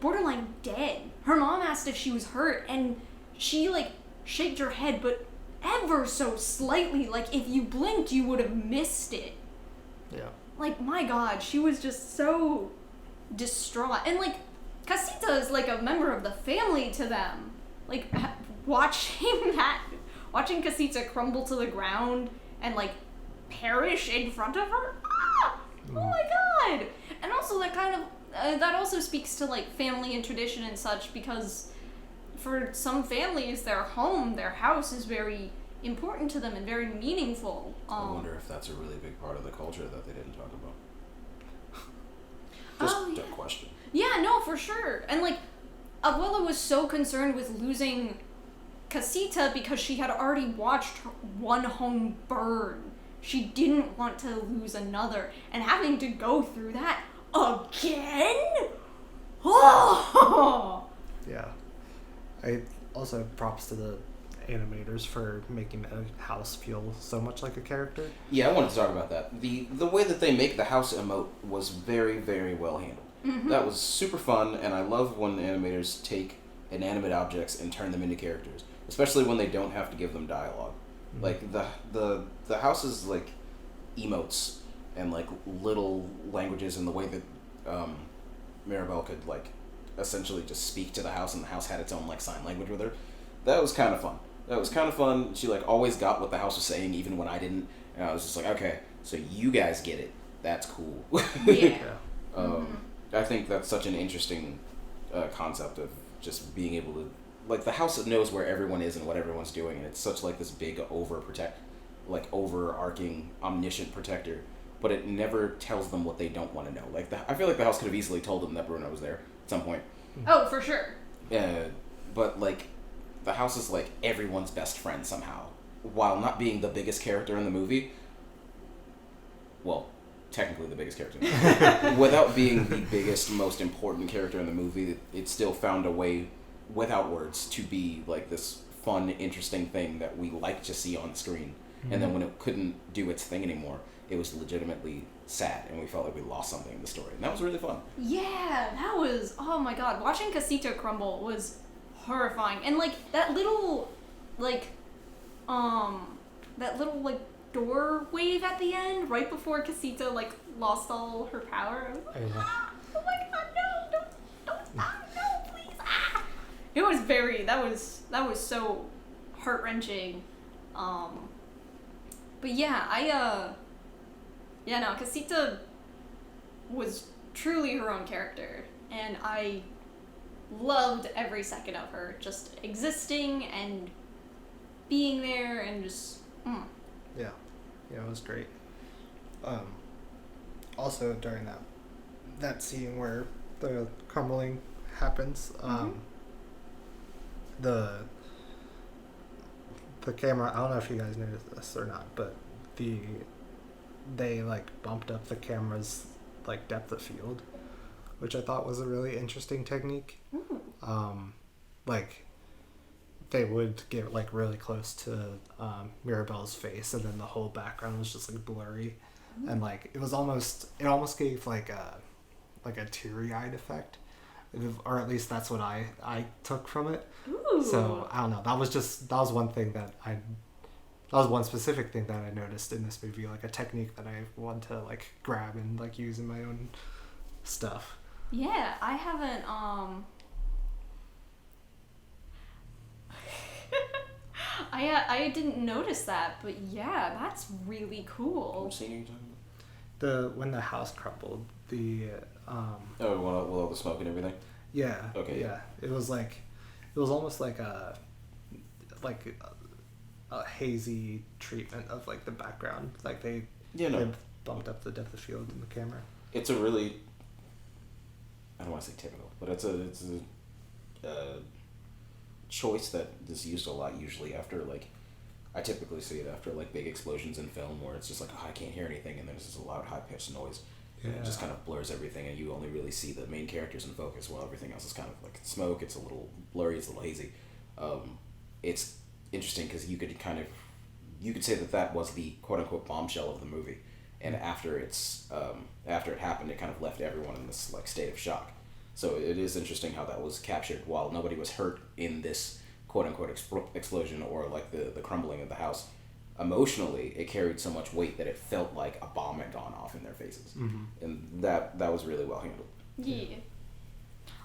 borderline dead. Her mom asked if she was hurt and she like shaked her head, but ever so slightly, like if you blinked you would have missed it. Yeah. Like, my God, she was just so distraught. And, like, Casita is, like, a member of the family to them. Like, watching Casita crumble to the ground and, like, perish in front of her. Ah! Oh, my God! And also, that kind of, that also speaks to, like, family and tradition and such, because for some families, their home, their house is very important to them and very meaningful. I wonder if that's a really big part of the culture that they didn't talk about. Just Oh, a yeah. question. Yeah, no, for sure. And like, Abuela was so concerned with losing Casita because she had already watched one home burn. She didn't want to lose another, and having to go through that again. Oh. Yeah. I also props to the animators for making a house feel so much like a character. Yeah, I wanted to talk about that. The way that they make the house emote was very, very well handled. Mm-hmm. That was super fun, and I love when animators take inanimate objects and turn them into characters, especially when they don't have to give them dialogue. Mm-hmm. Like the house's like emotes and like little languages and the way that Mirabelle could like essentially just speak to the house, and the house had its own like sign language with her. That was kind of fun. She like always got what the house was saying, even when I didn't. And I was just like, okay, so you guys get it. That's cool. Yeah. I think that's such an interesting concept of just being able to, like, the house knows where everyone is and what everyone's doing, and it's such like this big overarching omniscient protector, but it never tells them what they don't want to know. Like, I feel like the house could have easily told them that Bruno was there at some point. Oh, for sure. But like, the house is like everyone's best friend somehow, while not being the biggest character in the movie. Well, technically the biggest character in the movie. Without being the biggest, most important character in the movie, it still found a way, without words, to be like this fun, interesting thing that we like to see on screen. Mm-hmm. And then when it couldn't do its thing anymore, it was legitimately sad, and we felt like we lost something in the story. And that was really fun. Yeah, that was, oh my god, watching Casita crumble was horrifying. And like that little door wave at the end, right before Casita like lost all her power. I was like, oh my god, no, don't stop, no, please. It was that was so heart-wrenching. But yeah, Casita was truly her own character, and I loved every second of her just existing and being there and just Yeah, it was great. Also during that scene where the crumbling happens, the camera, I don't know if you guys noticed this or not, but they like bumped up the camera's like depth of field, which I thought was a really interesting technique. Like they would get like really close to Mirabelle's face, and then the whole background was just like blurry, and like it almost gave like a teary-eyed effect, or at least that's what I took from it. Ooh. So I don't know. That was one specific thing that I noticed in this movie, like a technique that I want to like grab and like use in my own stuff. Yeah, I haven't I didn't notice that, but yeah, that's really cool. What scene are you talking about? When the house crumbled, with all the smoke and everything? Yeah. Okay. Yeah. It was almost like a hazy treatment of like the background. Like they bumped up the depth of field in the camera. It's a really, I don't want to say typical, but it's a choice that is used a lot usually after like, I typically see it after like big explosions in film where it's just like, oh, I can't hear anything, and there's this loud high-pitched noise. Yeah. And it just kind of blurs everything, and you only really see the main characters in focus while everything else is kind of like smoke. It's a little blurry, it's a little hazy. It's interesting because you could say that was the quote-unquote bombshell of the movie, and after it happened, it kind of left everyone in this like state of shock. So it is interesting how that was captured while nobody was hurt in this quote-unquote explosion or like the crumbling of the house. Emotionally, it carried so much weight that it felt like a bomb had gone off in their faces. Mm-hmm. And that was really well handled. Yeah.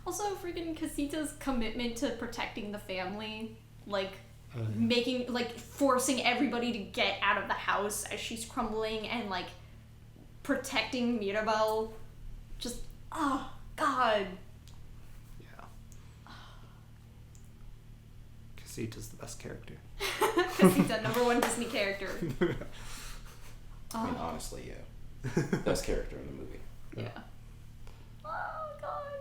Also, freaking Casita's commitment to protecting the family, like forcing everybody to get out of the house as she's crumbling, and like protecting Mirabelle. Just, oh god. Yeah. Casita's the best character. Casita, #1 Disney character. I mean, honestly, yeah. Best character in the movie. Yeah. Oh god.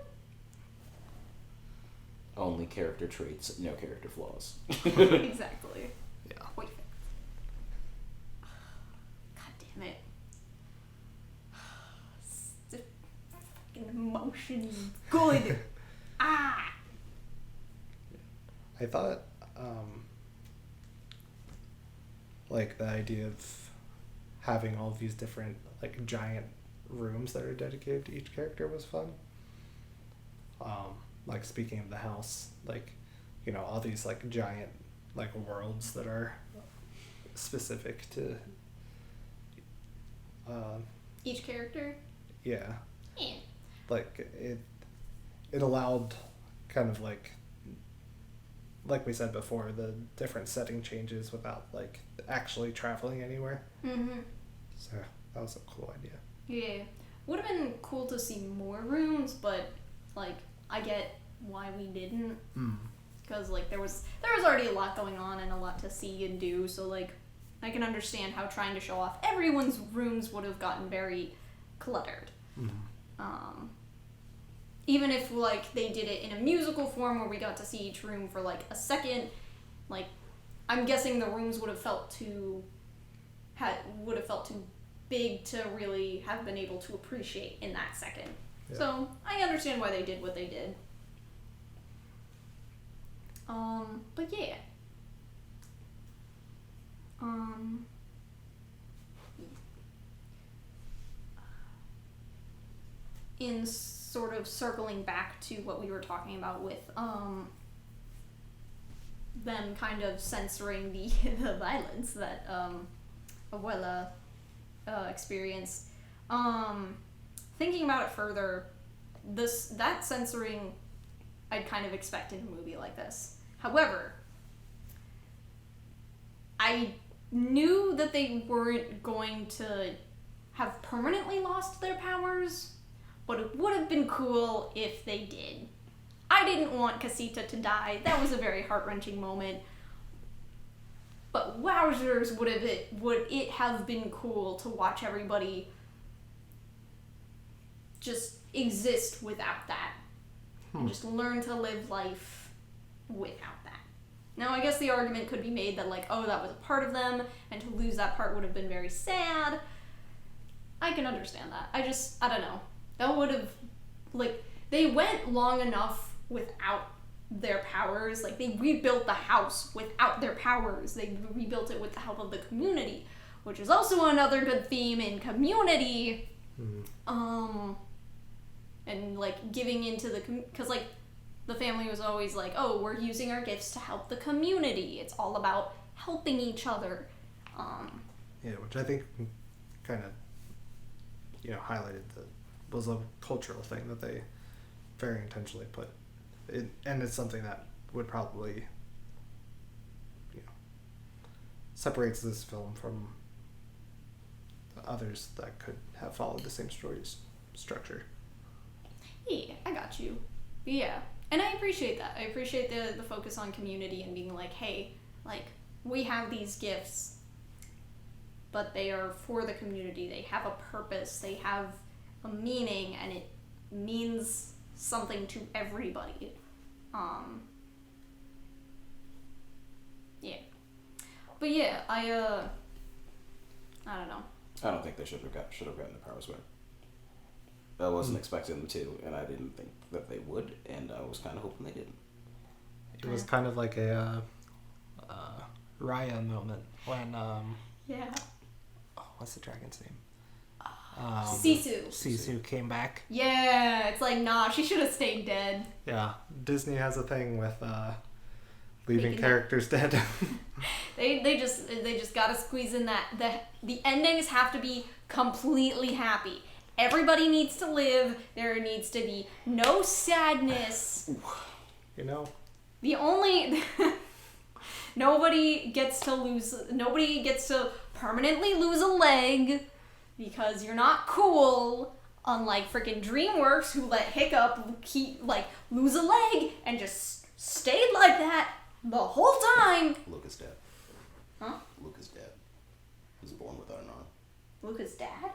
Only character traits, no character flaws. Exactly. Yeah. Perfect. God damn it. The fucking emotion is good. Ah. I thought, like, the idea of having all these different, like, giant rooms that are dedicated to each character was fun. Like, speaking of the house, like, you know, all these, like, giant, like, worlds that are specific to, Each character? yeah. Yeah. Like, it allowed kind of, like we said before, the different setting changes without, like, actually traveling anywhere. Mm-hmm. So that was a cool idea. Yeah. Would have been cool to see more rooms, but, like, I get why we didn't. Because, like, there was already a lot going on and a lot to see and do, so, like, I can understand how trying to show off everyone's rooms would have gotten very cluttered. Even if, like, they did it in a musical form where we got to see each room for, like, a second, like, I'm guessing the rooms would have felt too big to really have been able to appreciate in that second. Yeah. So, I understand why they did what they did. But yeah. In sort of circling back to what we were talking about with them kind of censoring the the violence that Abuela experienced. Thinking about it further, that censoring I'd kind of expect in a movie like this. However, I knew that they weren't going to have permanently lost their powers, but it would have been cool if they did. I didn't want Casita to die. That was a very heart-wrenching moment. But wowzers, would it have been cool to watch everybody just exist without that. And just learn to live life without that. Now, I guess the argument could be made that, like, oh, that was a part of them, and to lose that part would have been very sad. I can understand that. I don't know. That would have, like, they went long enough without their powers. Like, they rebuilt the house without their powers. They rebuilt it with the help of the community, which is also another good theme in Community. And, like, giving into the, because, like, the family was always like, oh, we're using our gifts to help the community. It's all about helping each other. Yeah, which I think kind of, you know, highlighted was a cultural thing that they very intentionally put. And it's something that would probably, you know, separates this film from others that could have followed the same story structure. Yeah, I got you. Yeah. And I appreciate that. I appreciate the focus on community and being like, hey, like, we have these gifts, but they are for the community. They have a purpose. They have a meaning, and it means something to everybody. Yeah. But yeah, I don't know. I don't think they should have gotten the powers back. I wasn't expecting them to, and I didn't think that they would, and I was kind of hoping they didn't. It was kind of like a Raya moment when Yeah. oh, what's the dragon's name? Sisu. Sisu came back. Yeah, it's like, nah, she should have stayed dead. Yeah, Disney has a thing with leaving Making characters dead. They just gotta squeeze in that the endings have to be completely happy. Everybody needs to live. There needs to be no sadness. You know? The only nobody gets to permanently lose a leg because you're not cool. Unlike freaking DreamWorks, who let Hiccup lose a leg and just stayed like that the whole time. Luca's dead. Huh? Luca's dead. He was born without an arm. Luca's dad?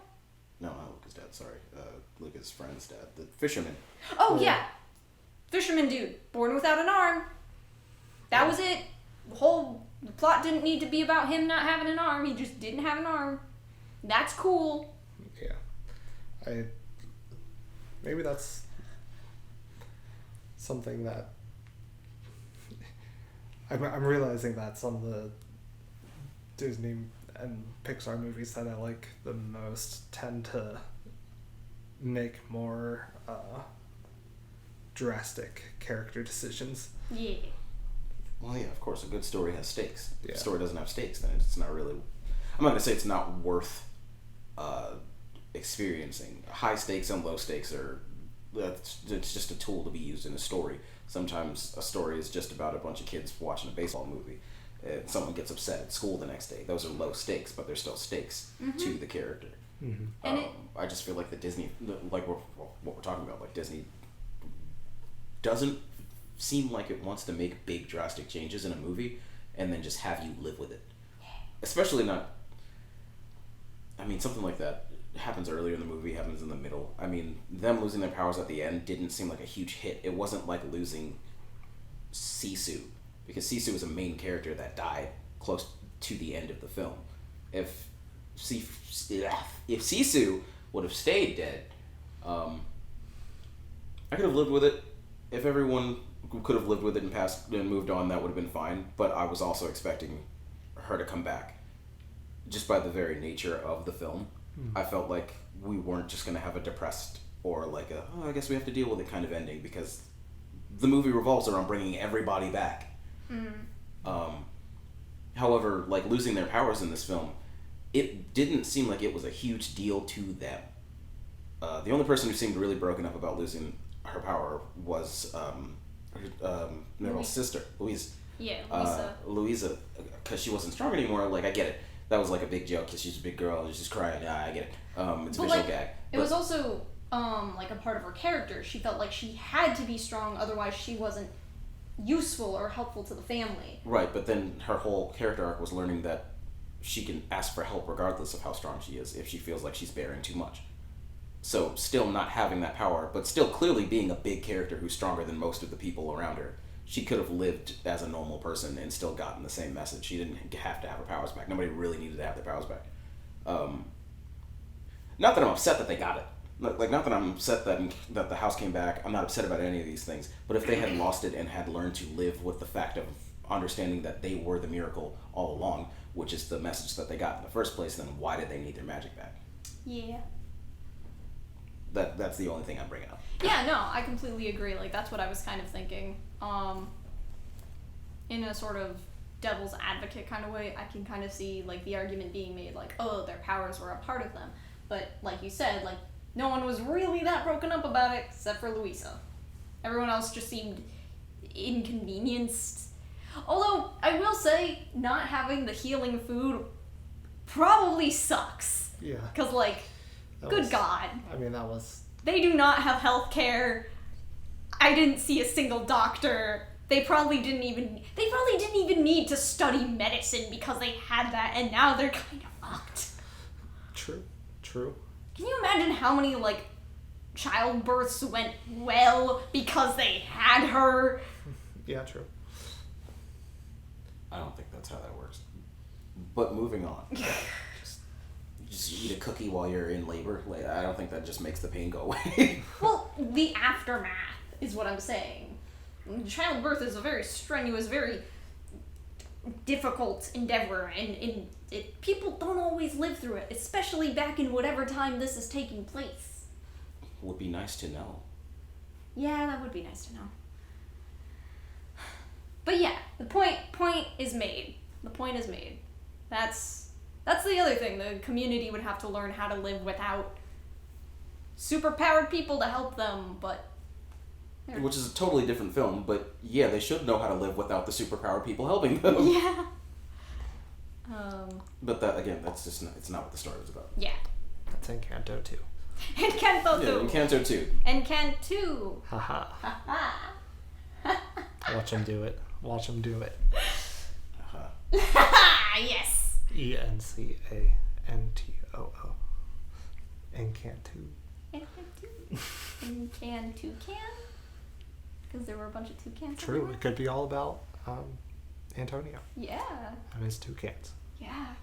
No, not Luca's dad, sorry. Luca's friend's dad. The fisherman. Oh, yeah. Fisherman dude. Born without an arm. That was it. The plot didn't need to be about him not having an arm. He just didn't have an arm. That's cool. Yeah. Maybe that's something that I'm realizing that some of the Disney and Pixar movies that I like the most tend to make more drastic character decisions. Yeah. Well, yeah, of course, a good story has stakes. If Yeah. a story doesn't have stakes, then it's not really... I'm not going to say it's not worth experiencing. High stakes and low stakes it's just a tool to be used in a story. Sometimes a story is just about a bunch of kids watching a baseball movie. Someone gets upset at school the next day. Those are low stakes, but they're still stakes to the character. Mm-hmm. And I just feel like the Disney, like what we're talking about, like Disney doesn't seem like it wants to make big drastic changes in a movie and then just have you live with it. Especially not, I mean, something like that happens earlier in the movie, happens in the middle. I mean, them losing their powers at the end didn't seem like a huge hit. It wasn't like losing Sisu, because Sisu was a main character that died close to the end of the film. If Sisu would have stayed dead, I could have lived with it. If everyone could have lived with it and passed and moved on, that would have been fine. But I was also expecting her to come back, just by the very nature of the film. I felt like we weren't just going to have a depressed or like I guess we have to deal with it kind of ending, because the movie revolves around bringing everybody back. However, like losing their powers in this film, it didn't seem like it was a huge deal to them. The only person who seemed really broken up about losing her power was Meryl's sister, Louise. Yeah, Louisa. Louisa, because she wasn't strong anymore. Like, I get it. That was like a big joke because she's a big girl. She's just crying. Yeah, I get it. It's a visual gag. It was also like a part of her character. She felt like she had to be strong, otherwise she wasn't useful or helpful to the family. Right, but then her whole character arc was learning that she can ask for help regardless of how strong she is if she feels like she's bearing too much. So still not having that power, but still clearly being a big character who's stronger than most of the people around her. She could have lived as a normal person and still gotten the same message. She didn't have to have her powers back. Nobody really needed to have their powers back. Not that I'm upset that they got it. Like, not that I'm upset that the house came back. I'm not upset about any of these things. But if they had lost it and had learned to live with the fact of understanding that they were the miracle all along, which is the message that they got in the first place, then why did they need their magic back? Yeah. That's the only thing I'm bringing up. Yeah, no, I completely agree. Like, that's what I was kind of thinking. In a sort of devil's advocate kind of way, I can kind of see, like, the argument being made, like, oh, their powers were a part of them. But, like you said, like, no one was really that broken up about it, except for Louisa. Everyone else just seemed inconvenienced. Although, I will say, not having the healing food probably sucks. Yeah. Because, like, good God. I mean, that was... They do not have health care. I didn't see a single doctor. They probably didn't even need to study medicine because they had that, and now they're kind of fucked. True. Can you imagine how many, like, childbirths went well because they had her? Yeah, true. I don't think that's how that works. But moving on. Just eat a cookie while you're in labor. Like, I don't think that just makes the pain go away. Well, the aftermath is what I'm saying. Childbirth is a very strenuous, very difficult endeavor, and people don't always live through it, especially back in whatever time this is taking place. Would be nice to know. Yeah, that would be nice to know. But yeah, the point is made. The point is made. That's the other thing. The community would have to learn how to live without superpowered people to help them, but... Which is a totally different film, but yeah, they should know how to live without the superpowered people helping them. Yeah. But that, again, that's just not, it's not what the story was about. Yeah. That's Encanto too. Encanto too. Yeah, Encanto too. Encanto. Haha. Haha. Watch him do it. Yes. ENCANTOO. Encanto. Encanto can? Because there were a bunch of toucans. True, everywhere. it could be all about Antonio Yeah. and his toucans. Yeah.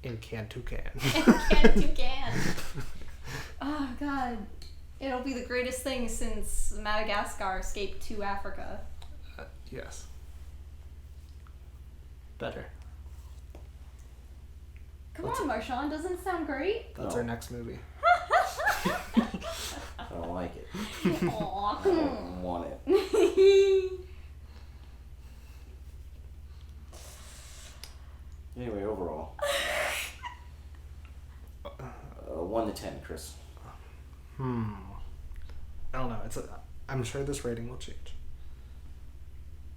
Encanto can. Encanto can. Oh god. It'll be the greatest thing since Madagascar escaped to Africa. Yes. Better. Come on, Marshaun, doesn't it sound great? That's No. our next movie. I don't like it. Aw. I don't want it. Anyway, overall. 1 to 10, Chris. I don't know. I'm sure this rating will change.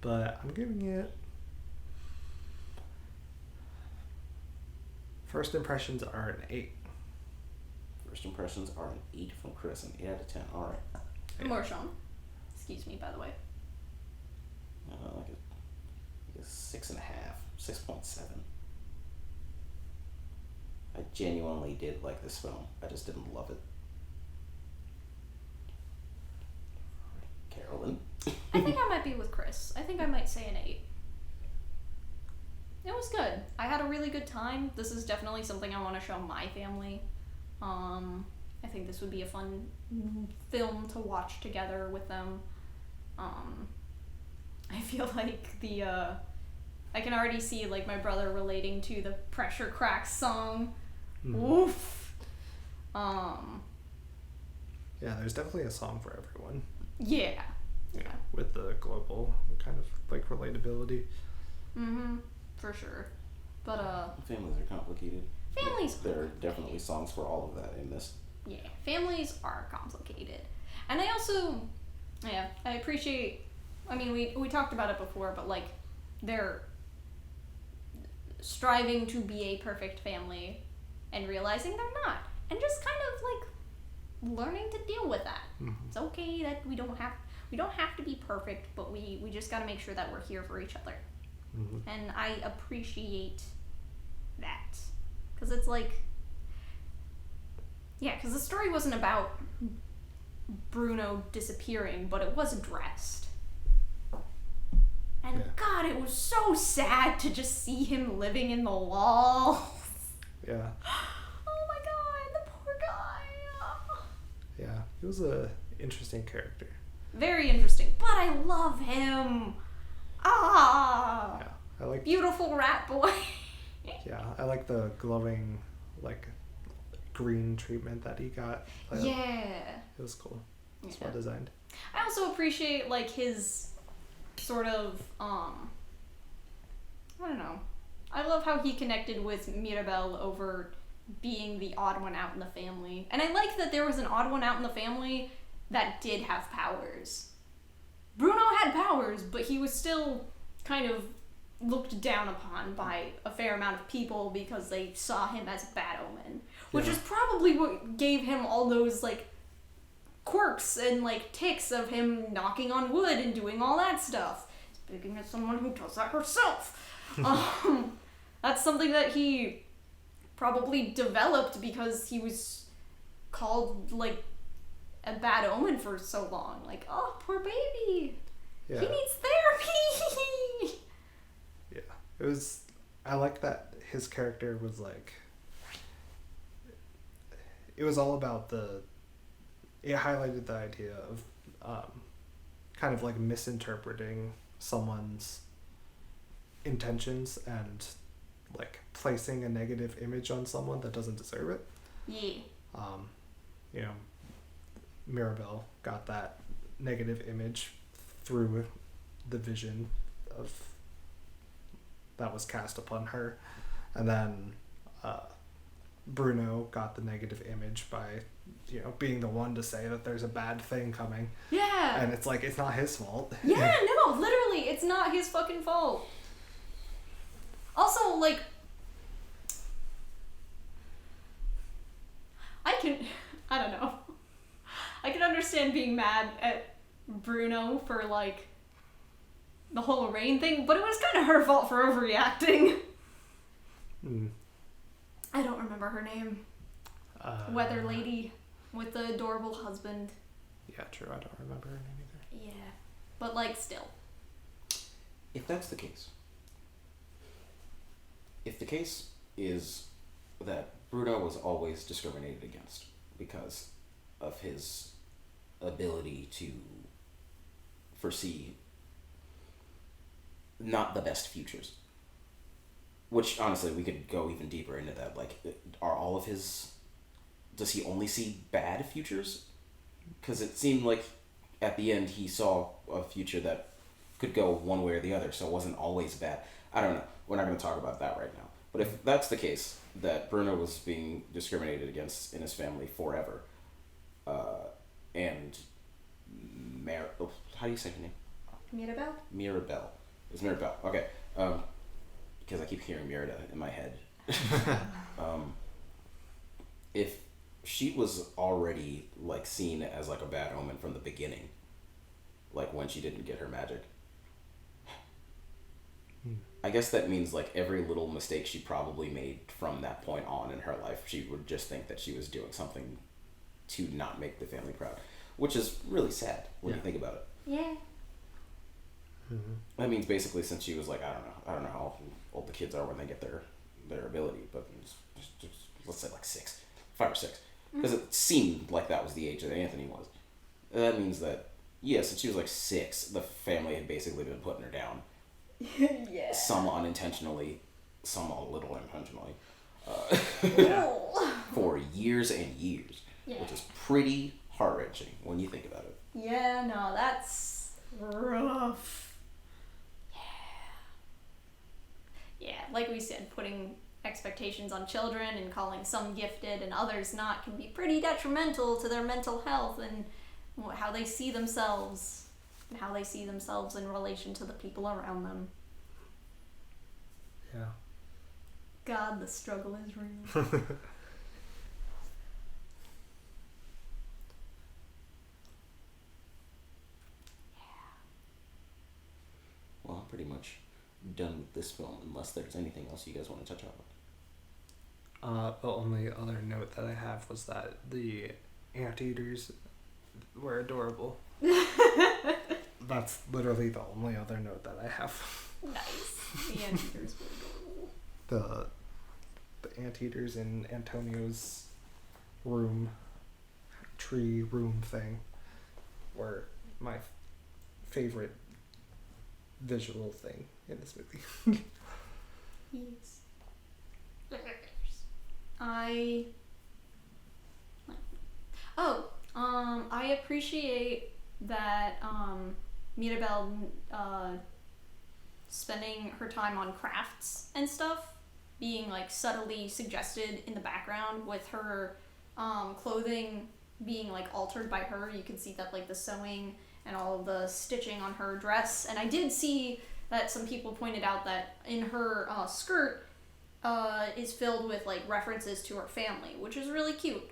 But I'm giving it... First impressions are an 8. First impressions are an 8 from Chris, an 8 out of 10. Alright. Marshaun. Excuse me, by the way. Like a 6.5, 6.7. I genuinely did like this film. I just didn't love it. Carolyn. I think I might be with Chris. I think I might say an 8. It was good. I had a really good time. This is definitely something I want to show my family. I think this would be a fun film to watch together with them. I feel like I can already see like my brother relating to the Pressure Cracks song. Oof. Yeah, there's definitely a song for everyone. Yeah. With the global kind of like relatability. For sure. But Families are complicated. families There are definitely songs for all of that in this. Yeah, families are complicated. And I also, I appreciate, I mean, we talked about it before, but like, they're striving to be a perfect family and realizing they're not. And just kind of like learning to deal with that. It's okay that we don't have to be perfect, but we just gotta make sure that we're here for each other. And I appreciate that. Because it's like, yeah, because the story wasn't about Bruno disappearing, but it was addressed. And God, it was so sad to just see him living in the walls. Yeah. Oh my God, the poor guy. Yeah, he was a interesting character. Very interesting, but I love him. Yeah, I like. Beautiful rat boy. Yeah, I like the glowing, like, green treatment that he got. Yeah. It was cool. It's well designed. I also appreciate like his sort of I don't know. I love how he connected with Mirabel over being the odd one out in the family. And I like that there was an odd one out in the family that did have powers. Bruno had powers, but he was still kind of looked down upon by a fair amount of people because they saw him as a bad omen. Which is probably what gave him all those, like, quirks and, like, tics of him knocking on wood and doing all that stuff. Speaking as someone who does that herself. That's something that he probably developed because he was called, like, a bad omen for so long. Like, oh, poor baby. Yeah. He needs therapy. Yeah. It was. I like that his character was like. It was all about it highlighted the idea of kind of like misinterpreting someone's intentions and like placing a negative image on someone that doesn't deserve it. Yeah. You know, Mirabel got that negative image through the vision of that was cast upon her, and then Bruno got the negative image by, you know, being the one to say that there's a bad thing coming. Yeah. And it's like, it's not his fault. Yeah, no, literally, it's not his fucking fault. Also, like, I don't know. I can understand being mad at Bruno for, like, the whole rain thing, but it was kind of her fault for overreacting. I don't remember her name. Weather lady with the adorable husband. Yeah, true. I don't remember her name either. Yeah. But, like, still. If that's the case, if the case is that Bruno was always discriminated against because of his ability to foresee not the best futures, which honestly we could go even deeper into that. Like, are all of his, does he only see bad futures? Because it seemed like at the end he saw a future that could go one way or the other, so it wasn't always bad. I don't know. We're not going to talk about that right now. But if that's the case, that Bruno was being discriminated against in his family forever, and how do you say her name? Mirabelle? Mirabelle. It's Mirabelle. Okay. Because I keep hearing Merida in my head. If she was already like seen as like a bad omen from the beginning, like when she didn't get her magic, I guess that means like every little mistake she probably made from that point on in her life, she would just think that she was doing something to not make the family proud, which is really sad when you think about it. Yeah. Mm-hmm. That means basically since she was like, I don't know how old the kids are when they get their ability, but just, let's say like 5 or 6, because it seemed like that was the age that Anthony was. That means that since she was like 6, the family had basically been putting her down. Yeah. Some unintentionally, some a little intentionally, for years and years, which is pretty heart-wrenching when you think about it. Yeah, no, that's rough. Yeah, like we said, putting expectations on children and calling some gifted and others not can be pretty detrimental to their mental health and how they see themselves and how they see themselves in relation to the people around them. Yeah. God, the struggle is real. Well, I'm pretty much done with this film, unless there's anything else you guys want to touch on. The only other note that I have was that the anteaters were adorable. That's literally the only other note that I have. Nice. The anteaters were adorable. The anteaters in Antonio's tree room thing were my favorite visual thing in this movie. Yes. I appreciate that Mirabelle spending her time on crafts and stuff being like subtly suggested in the background with her clothing being like altered by her. You can see that like the sewing and all of the stitching on her dress, and I did see that some people pointed out that in her skirt is filled with like references to her family, which is really cute.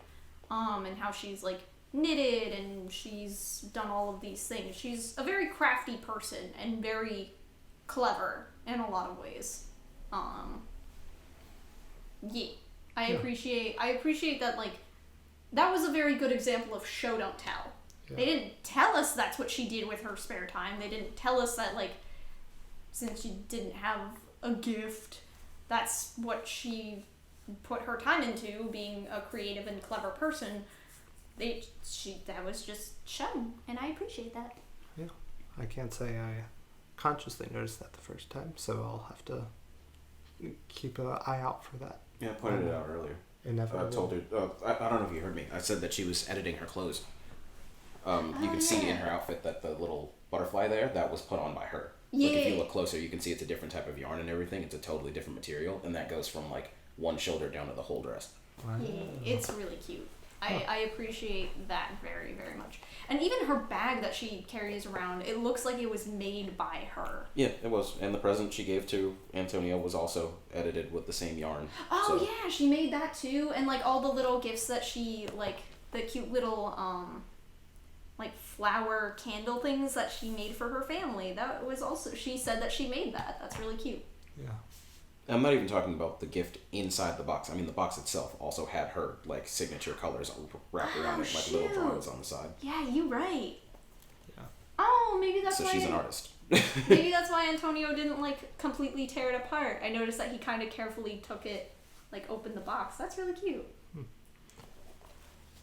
And how she's like knitted and she's done all of these things. She's a very crafty person and very clever in a lot of ways. I appreciate that, like, that was a very good example of show don't tell. Yeah. They didn't tell us that's what she did with her spare time. They didn't tell us that, like, since she didn't have a gift, that's what she put her time into, being a creative and clever person. That was just shown, and I appreciate that. Yeah, I can't say I consciously noticed that the first time, so I'll have to keep an eye out for that. Yeah, I pointed it out earlier. I told her, I don't know if you heard me, I said that she was editing her clothes. You can see in her outfit that the little butterfly there, that was put on by her. Yeah. Like, if you look closer, you can see it's a different type of yarn and everything. It's a totally different material, and that goes from, like, one shoulder down to the whole dress. Wow. Yeah, it's really cute. I appreciate that very, very much. And even her bag that she carries around, it looks like it was made by her. Yeah, it was. And the present she gave to Antonio was also edited with the same yarn. Oh, so. Yeah, she made that too. And, like, all the little gifts that she, like, the cute little, like, flower candle things that she made for her family. That was also, she said that she made that. That's really cute. Yeah. I'm not even talking about the gift inside the box. I mean, the box itself also had her like signature colors wrapped around it, like little drawings on the side. Yeah, you're right. Yeah. Oh, maybe that's So why. she's an artist. Maybe that's why Antonio didn't like completely tear it apart. I noticed that he kind of carefully took it, like opened the box. That's really cute.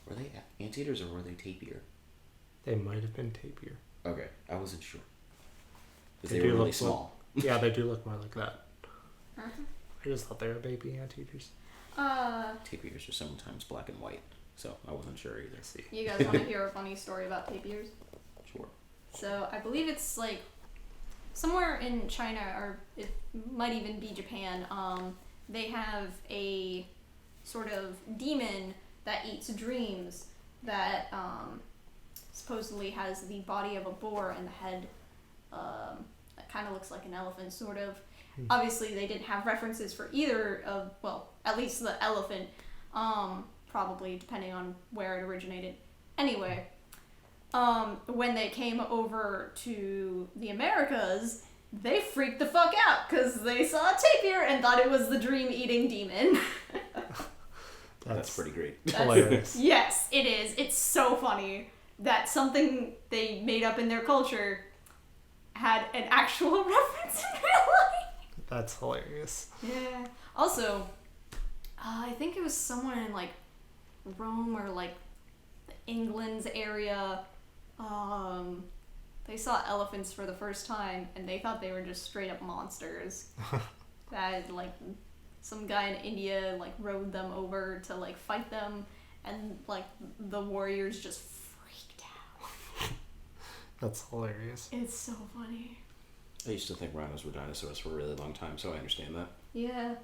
Were they anteaters or were they tapier? They might have been tapier. Okay, I wasn't sure. Because They they were do really look small. Yeah, they do look more like that. Uh-huh. I just thought they were baby anteaters. Tapirs are sometimes black and white, so I wasn't sure either. See. You guys want to hear a funny story about tapirs? Sure. So I believe it's like somewhere in China, or it might even be Japan. They have a sort of demon that eats dreams that supposedly has the body of a boar and the head that kind of looks like an elephant, sort of. Obviously, they didn't have references for either of, well, at least the elephant, probably, depending on where it originated. Anyway, when they came over to the Americas, they freaked the fuck out because they saw a tapir and thought it was the dream-eating demon. That's pretty great. Hilarious. Yes, it is. It's so funny that something they made up in their culture had an actual reference in real life. That's hilarious. Yeah. Also, I think it was someone in like Rome or like England's area. They saw elephants for the first time and they thought they were just straight up monsters. That like some guy in India like rode them over to like fight them, and like the warriors just freaked out. That's hilarious. It's so funny. I used to think rhinos were dinosaurs for a really long time, so I understand that. Yeah.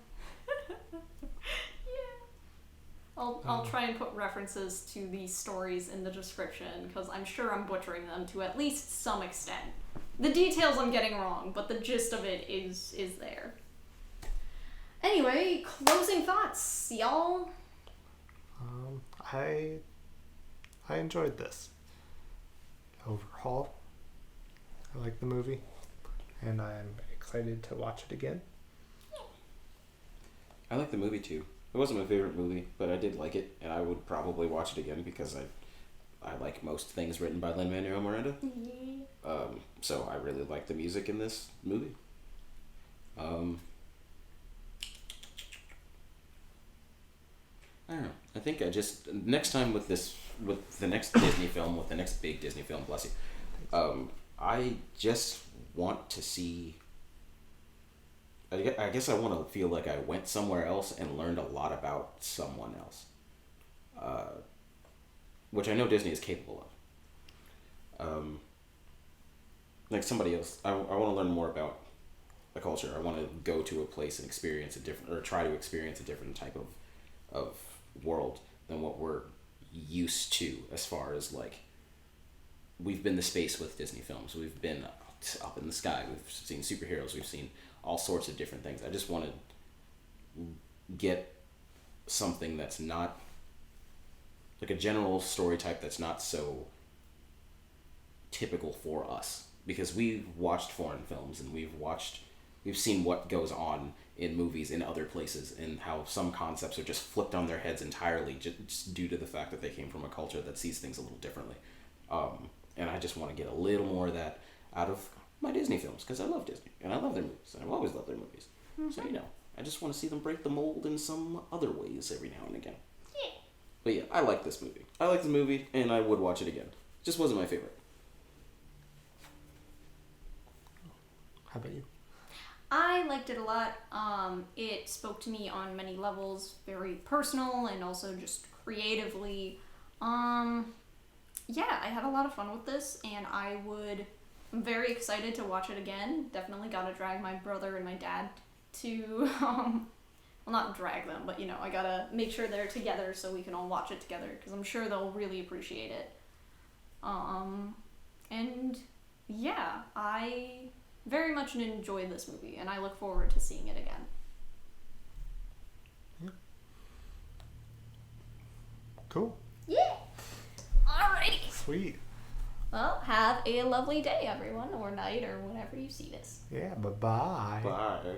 I'll try and put references to these stories in the description because I'm sure I'm butchering them to at least some extent. The details I'm getting wrong, but the gist of it is there. Anyway, closing thoughts, y'all. I enjoyed this. Overall, I like the movie, and I'm excited to watch it again. I like the movie too. It wasn't my favorite movie, but I did like it, and I would probably watch it again because I like most things written by Lin-Manuel Miranda. So I really like the music in this movie. I don't know. I think I just next time with the next Disney film, with the next big Disney film, bless you. I just want to see. I guess I want to feel like I went somewhere else and learned a lot about someone else, which I know Disney is capable of. Like somebody else, I want to learn more about a culture. I want to go to a place and experience a different, or try to experience a different type of world than what we're used to, as far as like we've been to space with Disney films. We've been up in the sky. We've seen superheroes. We've seen all sorts of different things. I just want to get something that's not like a general story type that's not so typical for us, because we've watched foreign films and we've seen what goes on in movies in other places and how some concepts are just flipped on their heads entirely just due to the fact that they came from a culture that sees things a little differently. And I just want to get a little more of that out of my Disney films, because I love Disney and I love their movies and I've always loved their movies. So I just want to see them break the mold in some other ways every now and again. Yeah. But yeah, I like this movie. I like the movie and I would watch it again. It just wasn't my favorite. How about you? I liked it a lot. It spoke to me on many levels, very personal and also just creatively. Yeah, I had a lot of fun with this, and I'm very excited to watch it again. Definitely gotta drag my brother and my dad to, well, not drag them, but I gotta make sure they're together so we can all watch it together, because I'm sure they'll really appreciate it. And yeah, I very much enjoyed this movie, and I look forward to seeing it again. Yeah. Cool. Yeah! Alrighty! Sweet. Well, have a lovely day, everyone, or night, or whenever you see this. Yeah, bye-bye. Bye.